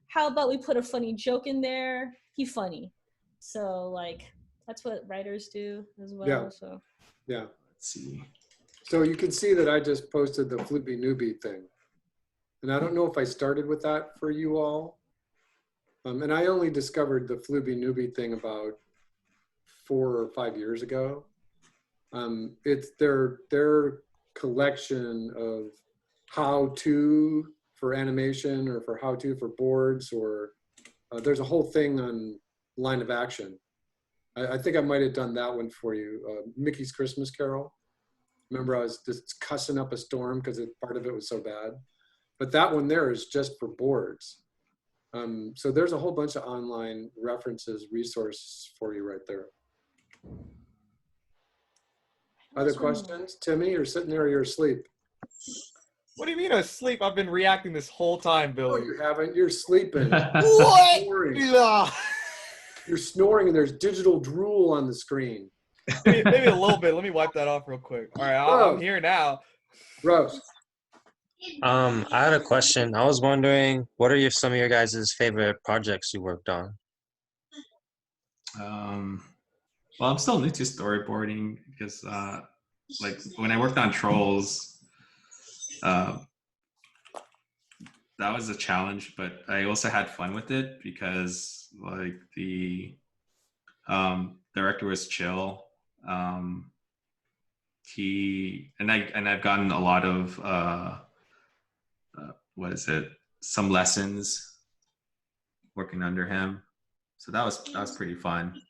how about we put a funny joke in there? He funny. So like that's what writers do as well. Yeah. So Yeah. Let's see. So you can see that I just posted the Floopy Newbie thing. And I don't know if I started with that for you all. And I only discovered the Floopy Newbie thing about 4 or 5 years ago. It's their collection of how-to for animation or for how-to for boards, or there's a whole thing on Line of Action. I think I might have done that one for you. Mickey's Christmas Carol. Remember, I was just cussing up a storm because part of it was so bad. But that one there is just for boards. So there's a whole bunch of online references, resources for you right there. Other questions? Timmy, you're sitting there or you're asleep? What do you mean asleep? I've been reacting this whole time, No, Billy. you haven't. You're sleeping. What? Snoring. You're snoring and there's digital drool on the screen. Maybe a little bit. Let me wipe that off real quick. All right, I'm here now. Rose. I had a question. I was wondering, what are some of your guys' favorite projects you worked on? Well, I'm still new to storyboarding because, like, when I worked on Trolls, that was a challenge, but I also had fun with it because, like, the director was chill. I've gotten a lot of some lessons working under him, so that was pretty fun.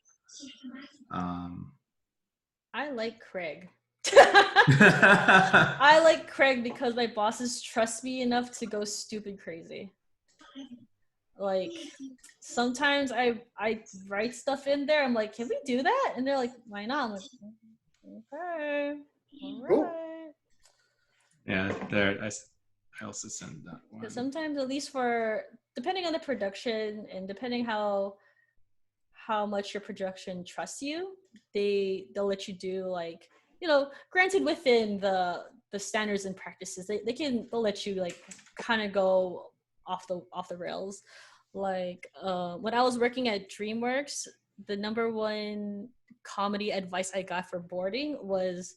I like Craig. I like Craig because my bosses trust me enough to go stupid crazy. Like, sometimes I write stuff in there. I'm like, can we do that? And they're like, why not? I'm like, okay, all right. Yeah, I also send that one. Because sometimes, at least depending on the production and depending how much your production trusts you, they'll let you do, like, you know, granted within the standards and practices, they'll let you like kind of go off the rails. Like when I was working at DreamWorks, the number one comedy advice I got for boarding was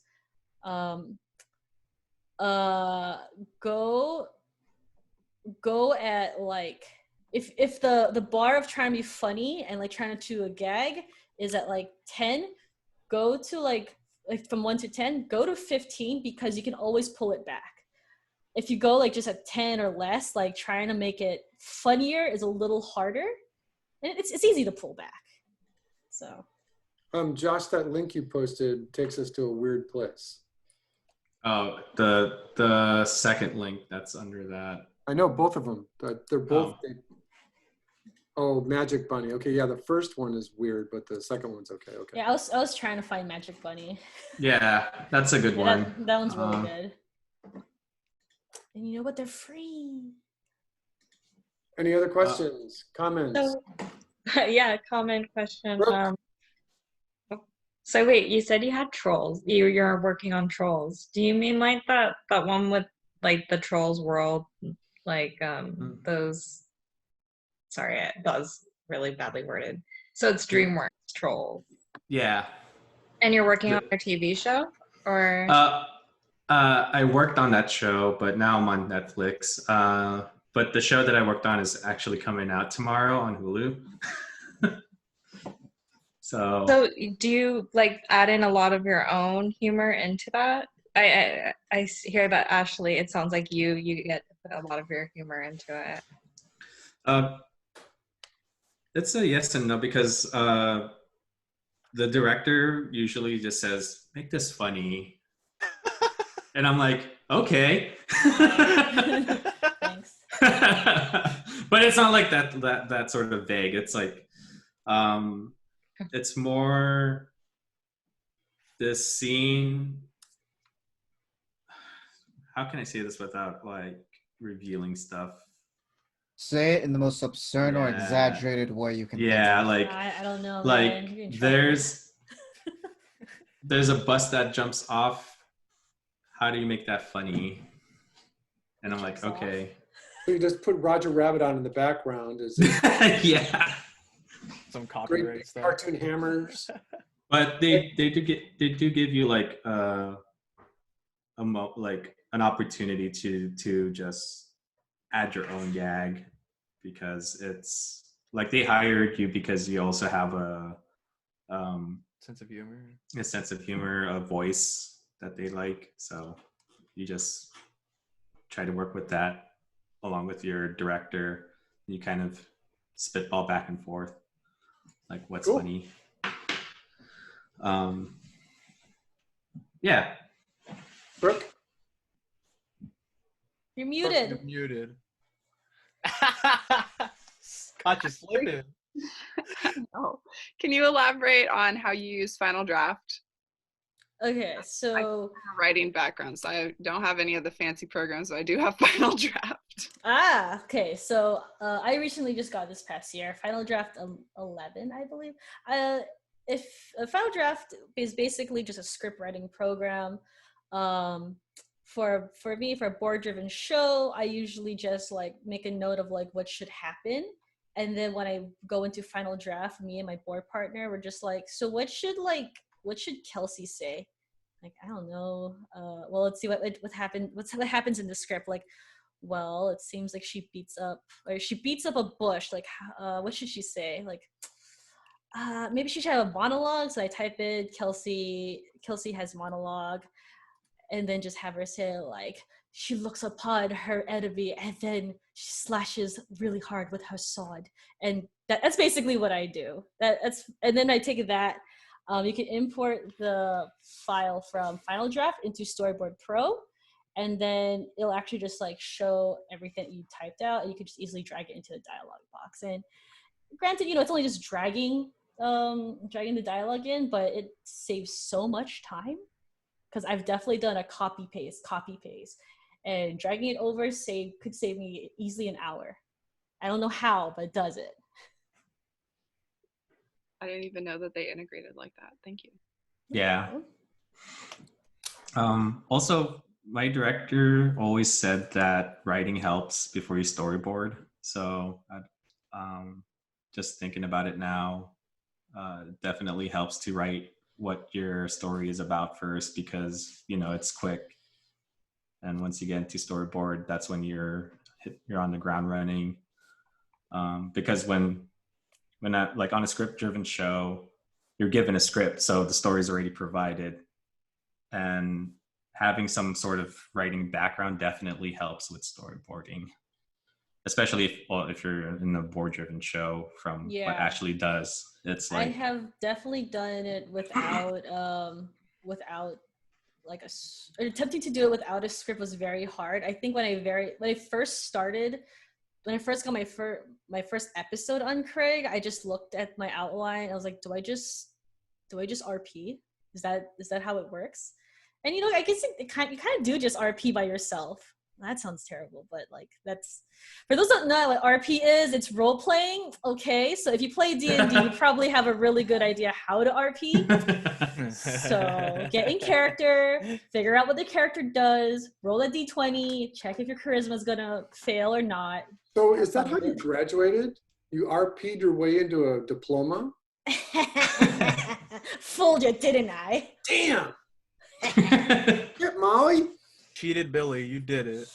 go at, like, if the bar of trying to be funny and like trying to do a gag is at like 10, go to like from 1 to 10, go to 15, because you can always pull it back. If you go like just at 10 or less, like trying to make it funnier is a little harder, and it's easy to pull back. So Josh, that link you posted takes us to a weird place. Oh, the second link that's under that. I know both of them. They're both. Oh, Magic Bunny. Okay, yeah, the first one is weird, but the second one's okay. Okay. yeah, I was trying to find Magic Bunny. Yeah, that's a good one. That one's really good. And you know what? They're free. Any other questions, comments? Yeah, comment, question. So wait, you said you had Trolls. You're working on Trolls. Do you mean like that one with like the Trolls world, like those? Sorry, that was really badly worded. So it's DreamWorks Trolls. Yeah. And you're working on their TV show, or? I worked on that show, but now I'm on Netflix. But the show that I worked on is actually coming out tomorrow on Hulu. So do you like add in a lot of your own humor into that? I hear that, Ashley. It sounds like you get to put a lot of your humor into it. It's a yes and no, because the director usually just says, make this funny. And I'm like, okay. Thanks. But it's not like that sort of vague. It's like, it's more this scene. How can I say this without like revealing stuff? Say it in the most absurd or Yeah. exaggerated way you can. Yeah, think of. like I don't know. like man. You can try. there's a bus that jumps off. How do you make that funny? And I'm like, Jumps off. okay. So you just put Roger Rabbit on in the background. Is Yeah. Some great copyright big stuff. cartoon hammers. But they do give you like like an opportunity to just add your own gag, because it's like they hired you because you also have a Sense of humor. a voice that they like, so you just try to work with that along with your director. You kind of spitball back and forth like what's Cool. funny. Yeah. Brooke? You're You're muted. muted. Caught you slipping. Oh, can you elaborate on how you use Final Draft? Okay, so Writing background, so I don't have any of the fancy programs, but I do have Final Draft. okay, so I recently just got this past year Final Draft 11, I believe. If a Final Draft is basically just a script writing program. For me, for a board driven show, I usually just like make a note of like what should happen. And then when I go into Final Draft, me and my board partner, we're just like, so what should Kelsey say? Like, I don't know. Well, let's see what happens in the script. Like, well, it seems like she beats up a bush. Like, what should she say? Like, maybe she should have a monologue. So I type in Kelsey has monologue, and then just have her say like, she looks upon her enemy and then she slashes really hard with her sword. And that's basically what I do. And then I take that. You can import the file from Final Draft into Storyboard Pro, and then it'll actually just like show everything you typed out, and you can just easily drag it into the dialogue box. And granted, it's only just dragging the dialogue in, but it saves so much time, because I've definitely done a copy paste, and dragging it over could save me easily an hour. I don't know how, but it does it. I didn't even know that they integrated like that. Thank you. Yeah. Also, my director always said that writing helps before you storyboard. So just thinking about it now, definitely helps to write what your story is about first, because it's quick. And once you get into storyboard, that's when you're on the ground running. Because when like on a script-driven show, you're given a script, so the story's already provided, and having some sort of writing background definitely helps with storyboarding, especially if you're in a board-driven show. From what Ashley does, it's like I have definitely done it without like attempting to do it without a script was very hard. I think when I first got my first episode on Craig, I just looked at my outline. I was like, do I just RP? Is that how it works? And I guess you kind of do just RP by yourself. That sounds terrible, but like that's, for those that don't know what RP is, it's role playing. Okay, so if you play D&D, you probably have a really good idea how to RP. So get in character, figure out what the character does, roll a D20, check if your charisma is gonna fail or not. So is that how you graduated? You RP'd your way into a diploma? Fooled you, didn't I? Damn! Get Molly? Cheated Billy, you did it.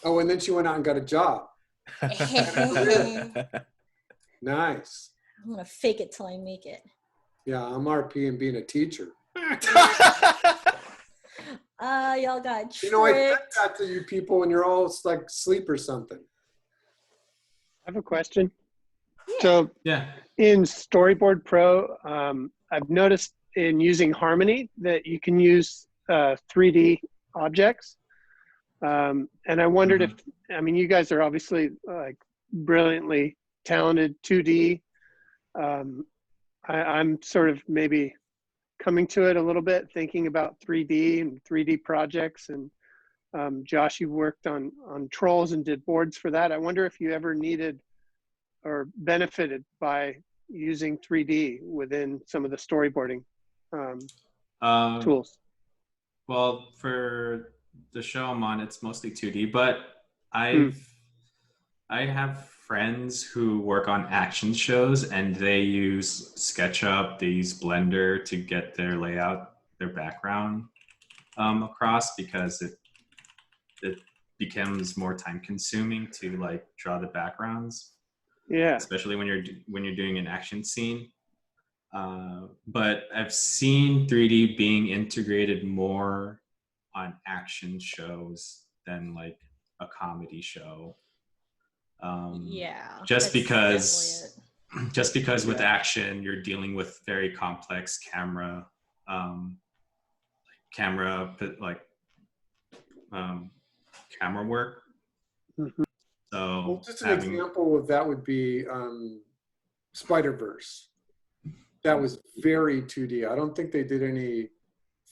Oh, and then she went out and got a job. Nice. I'm gonna fake it till I make it. Yeah, I'm RPing being a teacher. Y'all got tricked. I said that to you people when you're all like asleep or something. I have a question. Yeah. So Yeah. in Storyboard Pro, I've noticed in using Harmony that you can use 3D objects. And I wondered if, I mean, you guys are obviously like brilliantly talented 2D. I'm sort of maybe coming to it a little bit, thinking about 3D and 3D projects. And Josh, you worked on Trolls and did boards for that. I wonder if you ever needed or benefited by using 3D within some of the storyboarding tools. Well, for the show I'm on, it's mostly 2D, but I have friends who work on action shows and they use SketchUp, they use Blender to get their layout, their background across, because it becomes more time consuming to like draw the backgrounds. Yeah. Especially when you're doing an action scene. But I've seen 3D being integrated more on action shows than like a comedy show. Yeah. Just because with action you're dealing with very complex camera work. So well, just an example of that would be Spider-Verse. That was very 2D. I don't think they did any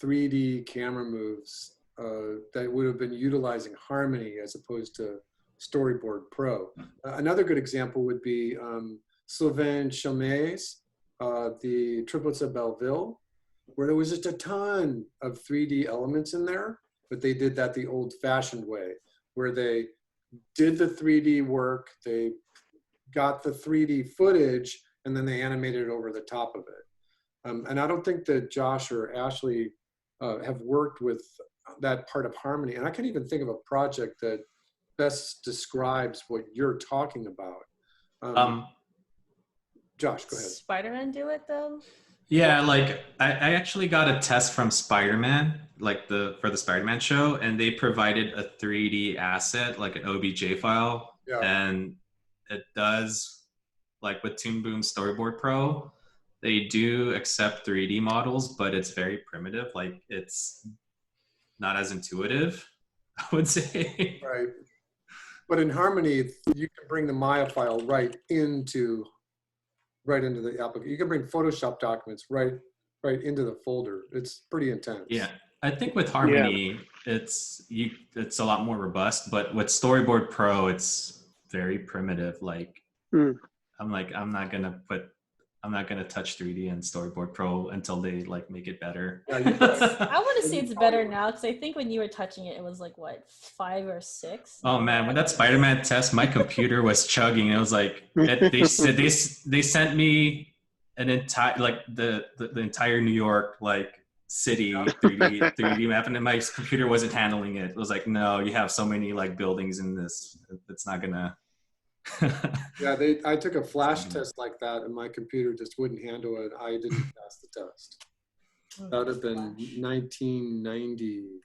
3D camera moves that would have been utilizing Harmony as opposed to Storyboard Pro. Another good example would be Sylvain Chalmais, the Triplets of Belleville, where there was just a ton of 3D elements in there, but they did that the old-fashioned way, where they did the 3D work, they got the 3D footage, and then they animated it over the top of it. And I don't think that Josh or Ashley have worked with that part of Harmony. And I can't even think of a project that best describes what you're talking about. Josh, go ahead. Spider-Man do it though? Yeah, like I actually got a test from Spider-Man, like for the Spider-Man show, and they provided a 3D asset, like an OBJ file. Yeah. And it does, like with Toon Boom Storyboard Pro, they do accept 3D models, but it's very primitive. Like it's not as intuitive, I would say. Right. But in Harmony, you can bring the Maya file right into the application. You can bring Photoshop documents right into the folder. It's pretty intense. Yeah, I think with Harmony, it's a lot more robust. But with Storyboard Pro, it's very primitive. Like I'm not gonna touch 3D in Storyboard Pro until they like make it better. I want to see it's better now, because I think when you were touching it, it was like what, 5 or 6. Oh man, when that Spider-Man test, my computer was chugging. It was like they sent me an entire like the entire New York like city 3D map, and then my computer wasn't handling it. It was like, no, you have so many like buildings in this. It's not gonna. Yeah, I took a flash test like that, and my computer just wouldn't handle it. I didn't pass the test. That would have been 1990.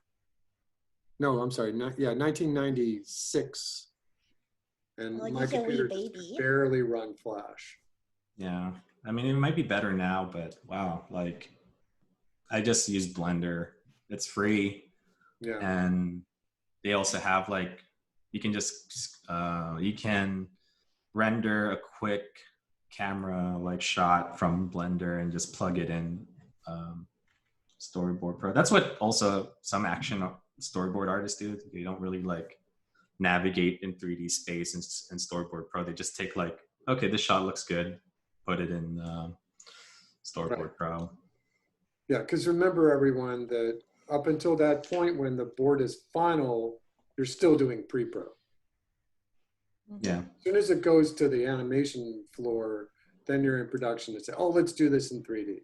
No, I'm sorry. 1996, and like my computer just barely run Flash. Yeah, I mean, it might be better now, but wow, like I just use Blender. It's free. Yeah, and they also have like you can you can render a quick camera like shot from Blender and just plug it in Storyboard Pro. That's what also some action storyboard artists do. They don't really like navigate in 3D space in Storyboard Pro. They just take like, okay, this shot looks good, put it in Storyboard Pro. Yeah, because remember everyone that up until that point when the board is final, you're still doing pre-pro. Yeah. As soon as it goes to the animation floor, then you're in production to say, oh, let's do this in 3D.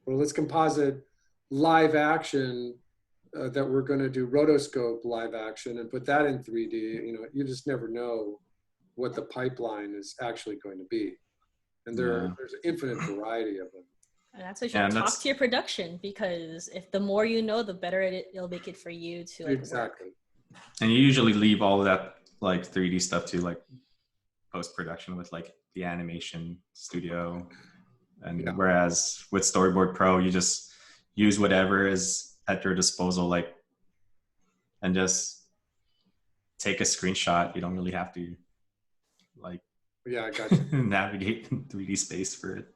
Or let's composite live action that we're going to do rotoscope live action and put that in 3D. You know, you just never know what the pipeline is actually going to be. And there's an infinite variety of them. And that's why you should talk to your production, because if the more you know, the better it'll make it for you to like, exactly. Work. And you usually leave all of that like 3D stuff to like post-production with like the animation studio. And whereas with Storyboard Pro, you just use whatever is at your disposal, like, and just take a screenshot. You don't really have to like Yeah, I got you. navigate in 3D space for it.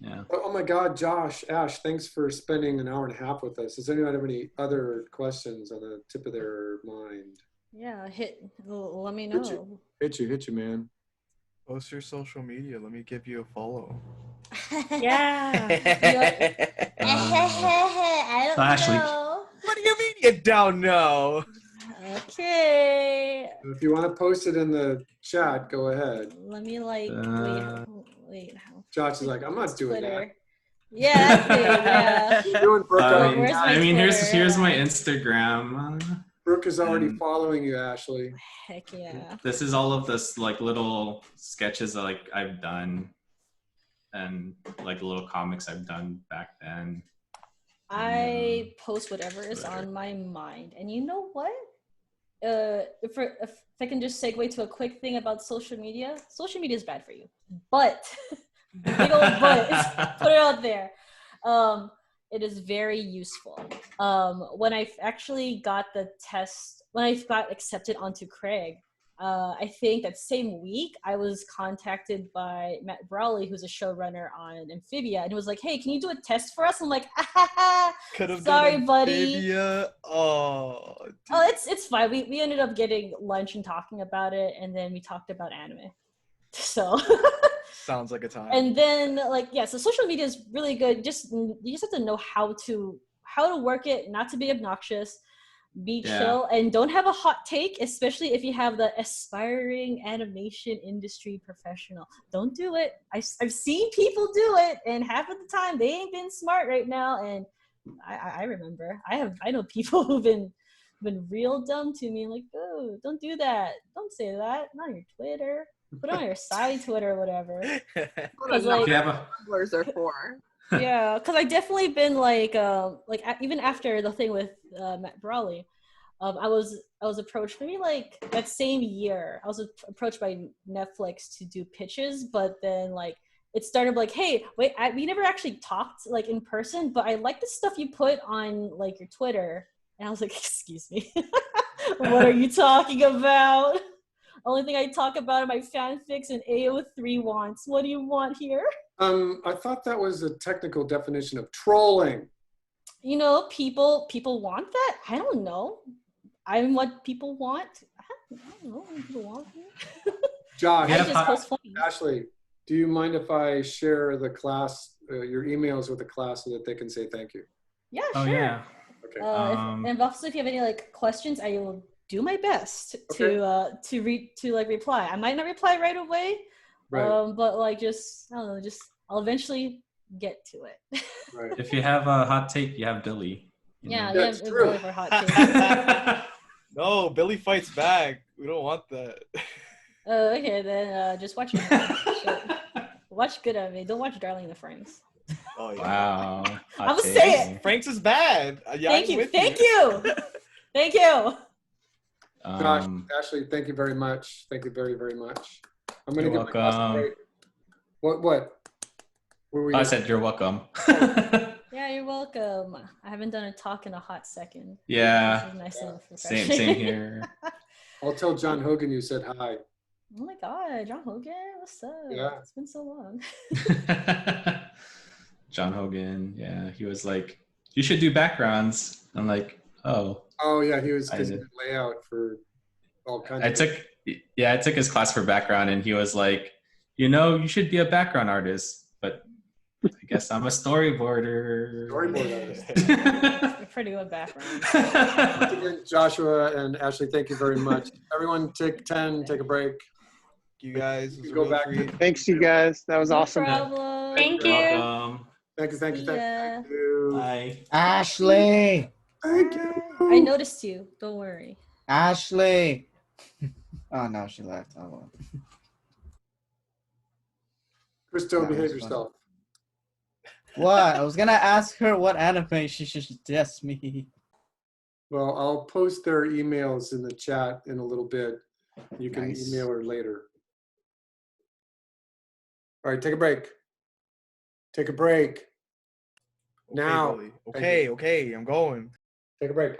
Yeah. Oh my God, Josh, Ash, thanks for spending an hour and a half with us. Does anyone have any other questions on the tip of their mind? Yeah, let me Hit know. you, man. Post your social media. Let me give you a follow. Yeah. I don't So Ashley, know. What do you mean you don't know? Okay. If you want to post it in the chat, go ahead. Let me like wait. Josh is like, I'm not doing Twitter. Yeah, that thing, yeah. that. You're doing Brooke. Where's my here's Twitter? my Instagram. Brooke is already And- following you, Ashley. Heck yeah. This is all of this like little sketches that like I've done, and like little comics I've done back then. I post whatever is on my mind, and you know what? If I can just segue to a quick thing about social media is bad for you, but big old but, put it out there. It is very useful. When I actually got the test, when I got accepted onto Craig, I think that same week I was contacted by Matt Brawley, who's a showrunner on Amphibia, and he was like, "Hey, can you do a test for us?" I'm like, "Sorry, buddy." Amphibia. Oh, dude. Oh, it's fine. We ended up getting lunch and talking about it, and then we talked about anime. So. Sounds like a time. And then so social media is really good. You just have to know how to work it, not to be obnoxious, be chill, and don't have a hot take, especially if you have the aspiring animation industry professional. Don't do it. I've seen people do it, and half of the time they ain't been smart right now. And I remember I know people who've been real dumb to me, like, oh, don't do that. Don't say that. Not on your Twitter. Put it on your side Twitter or whatever. Because like, Tumblrs are for. Yeah, because I definitely been even after the thing with Matt Brawley, I was approached maybe like that same year. I was approached by Netflix to do pitches, but then like it started like, hey, wait, we never actually talked like in person, but I like the stuff you put on like your Twitter, and I was like, excuse me, what are you talking about? Only thing I talk about are my fanfics and AO3 wants. What do you want here? I thought that was a technical definition of trolling. You know, people want that. I don't know. I'm what people want. I don't know what people want. Josh, I just post funny. Ashley, do you mind if I share the class, your emails with the class so that they can say thank you? Yeah, Oh sure. yeah. Okay. And also, if you have any like questions, I will do my best to reply. I might not reply right away, Right. but like just I don't know, I'll eventually get to it. Right. If you have a hot take, you have Billy. Yeah, That's yeah, true. Billy for hot takes. No, Billy fights back. We don't want that. Okay, then just watch watch good anime. Don't watch Darling in the Franxx. Oh yeah. Wow. I'm gonna say it. Franks is bad. Yeah, Thank I'm you, with thank you, thank you. Josh, Ashley, thank you very much. Thank you very, very much. I'm going to You're give my class a welcome. break. What? What were you I gonna said you're welcome. Yeah, you're welcome. I haven't done a talk in a hot second. Yeah. This is nice and Same refreshing. here. I'll tell John Hogan you said hi. Oh my God, John Hogan, what's up? Yeah. It's been so long. John Hogan, yeah, he was like, you should do backgrounds. I'm like, oh. Oh yeah, he was I because did. layout for all kinds. I of took his class for background, and he was like, you should be a background artist, but I guess I'm a storyboarder. Storyboard artist. You're pretty good background. Once again, Joshua and Ashley, thank you very much. Everyone, take 10, take a break. You guys. You go back. Thanks, you guys. That was No awesome. problem. Thank You're you. welcome. Thank you, thank you, thank Yeah. you. Bye. Ashley, Thank you. I noticed you. Don't worry. Ashley. Oh no, she left. Oh well. Christo, That was behave fun. yourself. What? I was gonna ask her what anime she should suggest me. Well, I'll post their emails in the chat in a little bit. You can Nice. email her later. All right, take a break. Take a break. Okay, Now. Billy. Thank Okay, I'm going. Take a break.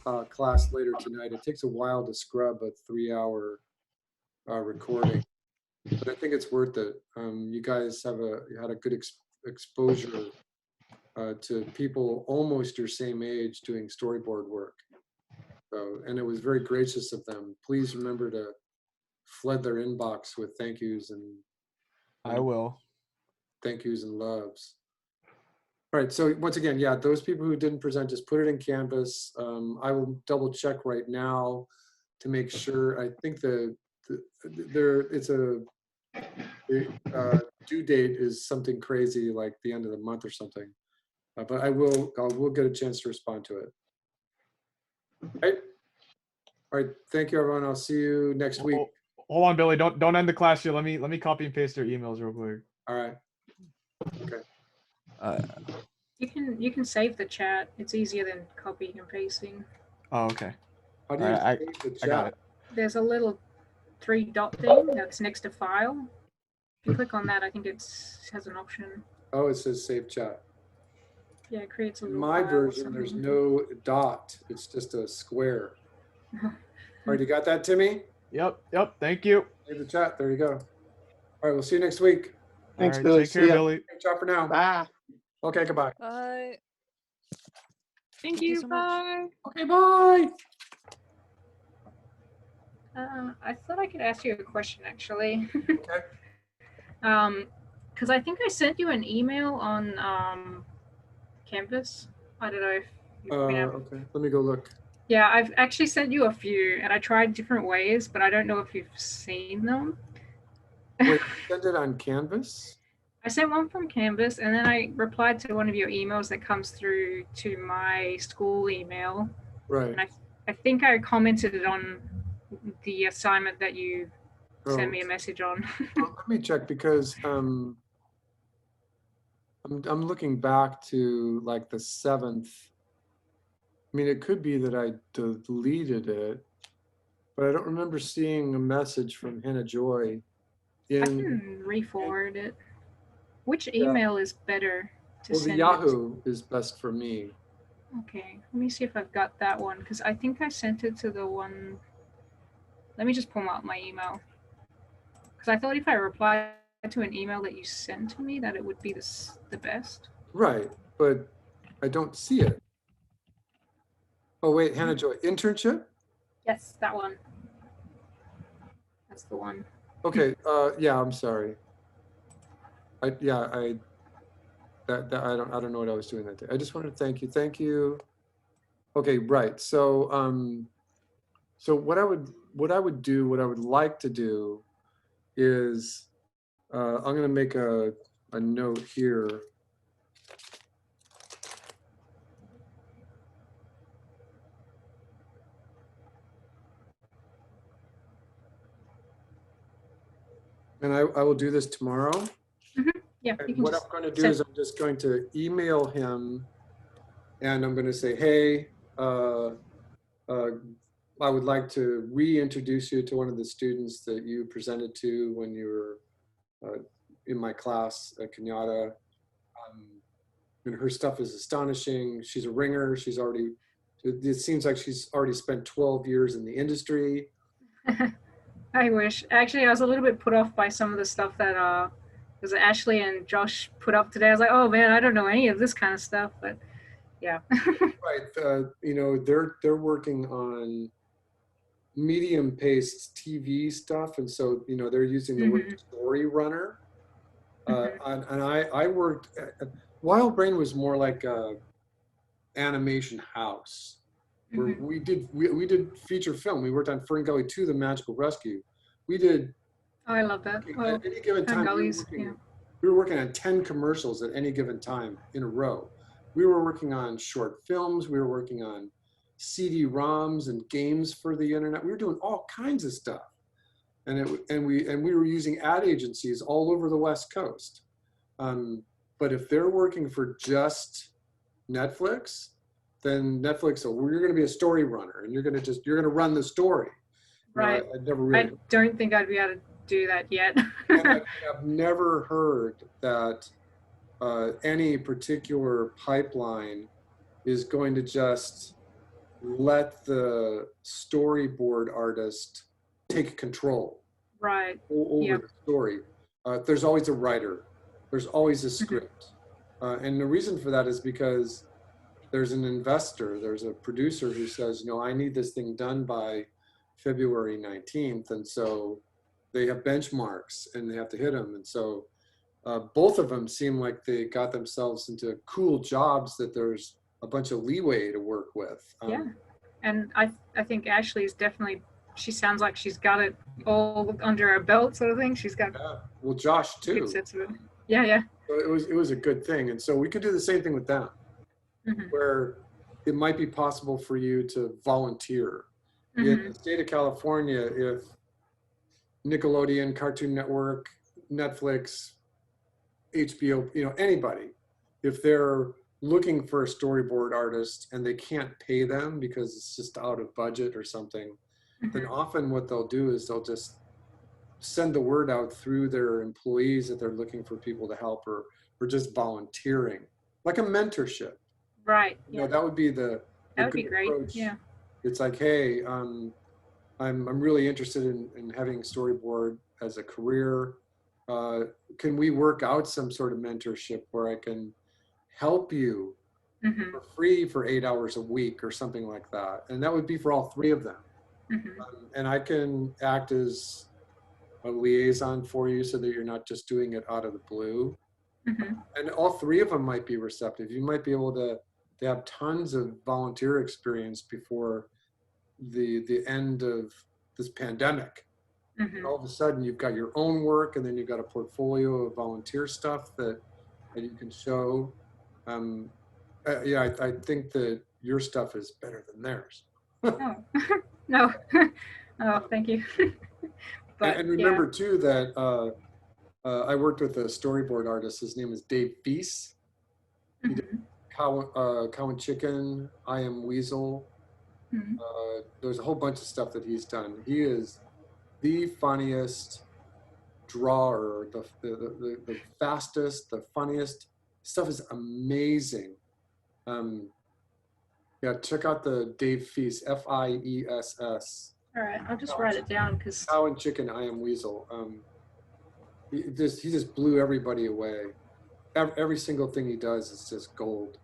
class later tonight. It takes a while to scrub a 3-hour recording, but I think it's worth it. You guys had a good exposure to people almost your same age doing storyboard work. So, and it was very gracious of them. Please remember to flood their inbox with thank yous and I will. thank yous and loves. All right, so once again, yeah, those people who didn't present, just put it in Canvas. I will double check right now to make sure. I think the due date is something crazy like the end of the month or something. But we'll get a chance to respond to it. All right, thank you everyone. I'll see you next week. Hold on, Billy. Don't end the class yet. Let me copy and paste their emails real quick. All right. Okay. You can save the chat. It's easier than copying and pasting. Oh, okay. How do you I save the got chat? it. There's a little 3-dot thing that's next to file. If you click on that, I think it has an option. Oh, it says save chat. Yeah, it creates a In little my file or version, there's something. no dot. It's just a square. All right, you got that, Timmy? Yep. Thank you. Save the chat. There you go. All right, we'll see you next week. Thanks, All right, Billy. take See care, ya. Billy. Ciao for now. Bye. Okay, goodbye. Bye. Thank you you. so much. Bye. Okay, bye. I thought I could ask you a question actually. Okay. Because I think I sent you an email on Canvas. I don't know if Okay, let me go look. Yeah, I've actually sent you a few, and I tried different ways, but I don't know if you've seen them. Wait, send it on Canvas? I sent one from Canvas, and then I replied to one of your emails that comes through to my school email. Right. And I think I commented it on the assignment that you sent me a message on. Well, let me check because I'm looking back to like the 7th. I mean, it could be that I deleted it, but I don't remember seeing a message from Hannah Joy I in. can re-forward it. Which email is better to Well, the send Yahoo is best for me. Okay, let me see if I've got that one, because I think I sent it to the one. Let me just pull out my email. Because I thought if I replied to an email that you sent to me, that it would be the best. Right, but I don't see it. Oh, wait, Hannah Joy, internship? Yes, that one. That's the one. Okay, yeah, I'm sorry. I don't know what I was doing that day. I just wanted to thank you. Thank you. Okay, right. So so what I would like to do is I'm going to make a note here. And I will do this tomorrow. Yeah, you And can what I'm just going to do send- is I'm just going to email him and I'm going to say, hey, I would like to reintroduce you to one of the students that you presented to when you were in my class at Kenyatta. And her stuff is astonishing. She's a ringer. It seems like she's already spent 12 years in the industry. I wish. Actually, I was a little bit put off by some of the stuff that was Ashley and Josh put up today. I was like, oh man, I don't know any of this kind of stuff, but yeah. Right. You know, they're working on medium-paced TV stuff, and so you know they're using the word story runner. And I worked. Wild Brain was more like a animation house. Where we did feature film. We worked on Fern Gully 2: The Magical Rescue. We did. Oh, I love that. Well, at any given time, we were working on 10 commercials at any given time in a row. We were working on short films. We were working on CD-ROMs and games for the internet. We were doing all kinds of stuff, and we were using ad agencies all over the West Coast. But if they're working for just Netflix, then Netflix, you're going to be a story runner, and you're going to run the story. Right. I never really. I don't think I'd be able to do that yet. I've never heard that any particular pipeline is going to just let the storyboard artist take control Right. over Yep. the story. There's always a writer. There's always a script. And the reason for that is because there's an investor, there's a producer who says, you know, I need this thing done by February 19th. And so they have benchmarks and they have to hit them. And so both of them seem like they got themselves into cool jobs that there's a bunch of leeway to work with. Yeah. And I think Ashley is definitely, she sounds like she's got it all under her belt, sort of thing. She's got Well, Josh too. good sets of it. Yeah, yeah. So it was a good thing. And so we could do the same thing with them, where it might be possible for you to volunteer. In the state of California, if Nickelodeon, Cartoon Network, Netflix, HBO, you know, anybody, if they're looking for a storyboard artist and they can't pay them because it's just out of budget or something, then often what they'll do is they'll just send the word out through their employees that they're looking for people to help or just volunteering, like a mentorship. Right. You know, that would be the That would be good great. approach. Yeah. It's like, hey, I'm really interested in having storyboard as a career. Can we work out some sort of mentorship where I can help you for free for 8 hours a week or something like that? And that would be for all three of them. And I can act as a liaison for you so that you're not just doing it out of the blue. And all three of them might be receptive. You might be able to have tons of volunteer experience before the end of this pandemic. And all of a sudden you've got your own work and then you've got a portfolio of volunteer stuff that you can show. I think that your stuff is better than theirs. Oh, no. Oh, thank you. But, and remember too that I worked with a storyboard artist. His name is Dave Feast. He did Cow and Chicken, I Am Weasel. There's a whole bunch of stuff that he's done. He is the funniest drawer, the fastest, the funniest. Stuff is amazing. Yeah, check out the Dave Feast, Fiess. All right, I'll just write it down because Cow and Chicken, I Am Weasel. He just blew everybody away. Every single thing he does is just gold.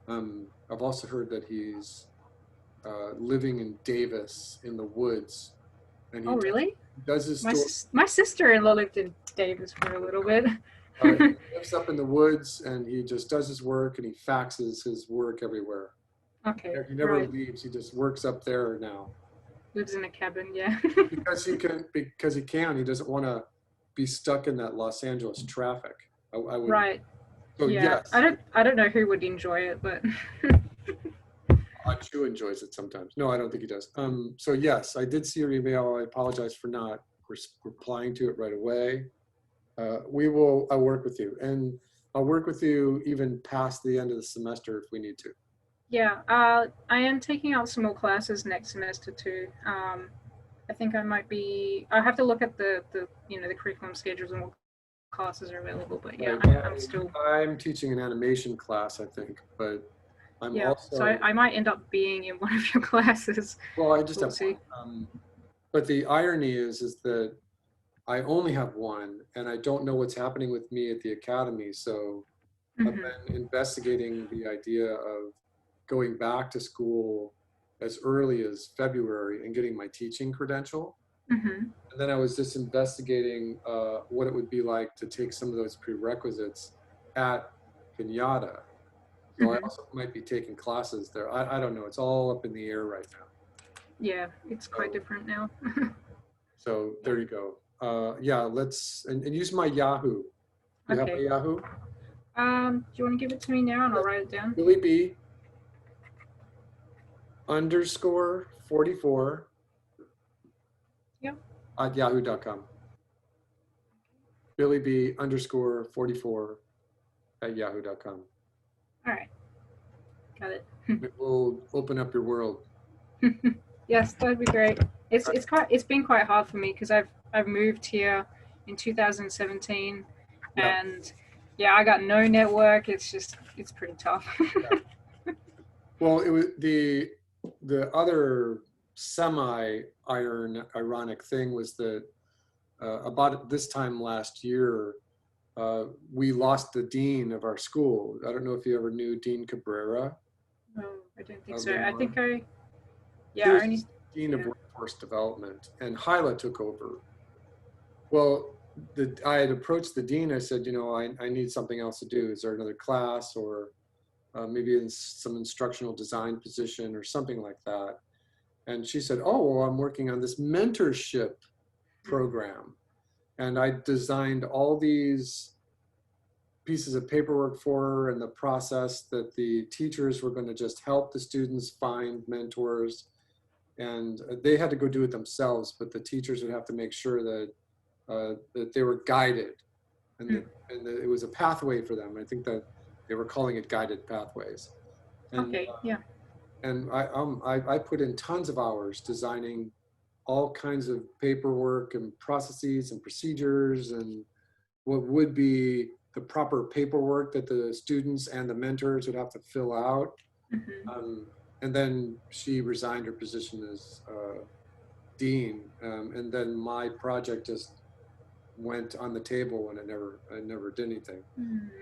I've also heard that he's living in Davis in the woods. And oh, really? Does his my sister-in-law lived in Davis for a little bit. He lives up in the woods and he just does his work and he faxes his work everywhere. Okay. He never right. leaves. He just works up there now. Lives in a cabin, yeah. Because he can. He doesn't want to be stuck in that Los Angeles traffic. I would. Right. So yeah. yes. I don't know who would enjoy it, but Chu enjoys it sometimes. No, I don't think he does. So yes, I did see your email. I apologize for not replying to it right away. I'll work with you, and I'll work with you even past the end of the semester if we need to. Yeah, I am taking out some more classes next semester too. I think I might be. I have to look at the curriculum schedules and what classes are available. But yeah, I'm still. I'm teaching an animation class, I think, but I'm also. So I might end up being in one of your classes. Well, I just we'll have see. one. But the irony is that I only have one, and I don't know what's happening with me at the academy. So I've been investigating the idea of going back to school as early as February and getting my teaching credential. And then I was just investigating what it would be like to take some of those prerequisites at Kenyatta. So I also might be taking classes there. I don't know. It's all up in the air right now. Yeah, it's quite different now. So there you go. Yeah, let's and use my Yahoo. You have my Yahoo? Do you want to give it to me now and I'll write it down? Billy B _44 Yep. at yahoo.com. Billy B _44 at yahoo.com. All right. Got it. It will open up your world. Yes, that'd be great. It's been quite hard for me because I've moved here in 2017 and yeah, I got no network. It's pretty tough. Well, it was the other ironic thing was that about this time last year, we lost the dean of our school. I don't know if you ever knew Dean Cabrera. No, I don't think Of so. I Lamar. think I, He yeah, was only, Dean of yeah. Workforce Development, and Hyla took over. Well, I had approached the dean. I said, you know, I need something else to do. Is there another class, or maybe in some instructional design position or something like that? And she said, oh, well, I'm working on this mentorship program. And I designed all these pieces of paperwork for her, and the process that the teachers were going to just help the students find mentors. And they had to go do it themselves, but the teachers would have to make sure that that they were guided, and that it was a pathway for them. I think that they were calling it guided pathways. And, Okay, yeah. And I put in tons of hours designing all kinds of paperwork and processes and procedures and what would be the proper paperwork that the students and the mentors would have to fill out. And then she resigned her position as dean, and then my project just went on the table, and I never did anything.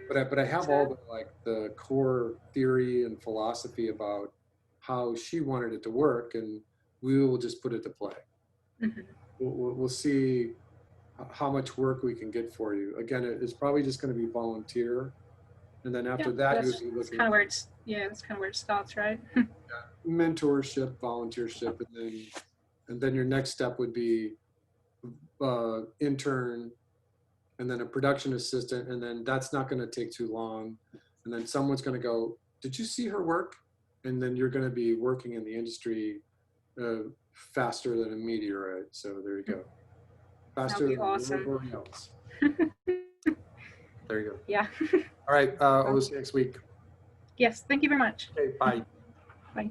But I have all the core theory and philosophy about how she wanted it to work, and we will just put it to play. We'll see how much work we can get for you. Again, it's probably just going to be volunteer, and then after that, that's, you'll be that's looking kind of where it's, yeah, that's kind of where it starts, right? mentorship, volunteership, and then your next step would be intern, and then a production assistant, and then that's not going to take too long, and then someone's going to go, did you see her work? And then you're going to be working in the industry faster than a meteorite. So there you go. Faster than everybody else. There you go. Yeah. All right. We'll see you next week. Yes. Thank you very much. Okay. Bye. Bye.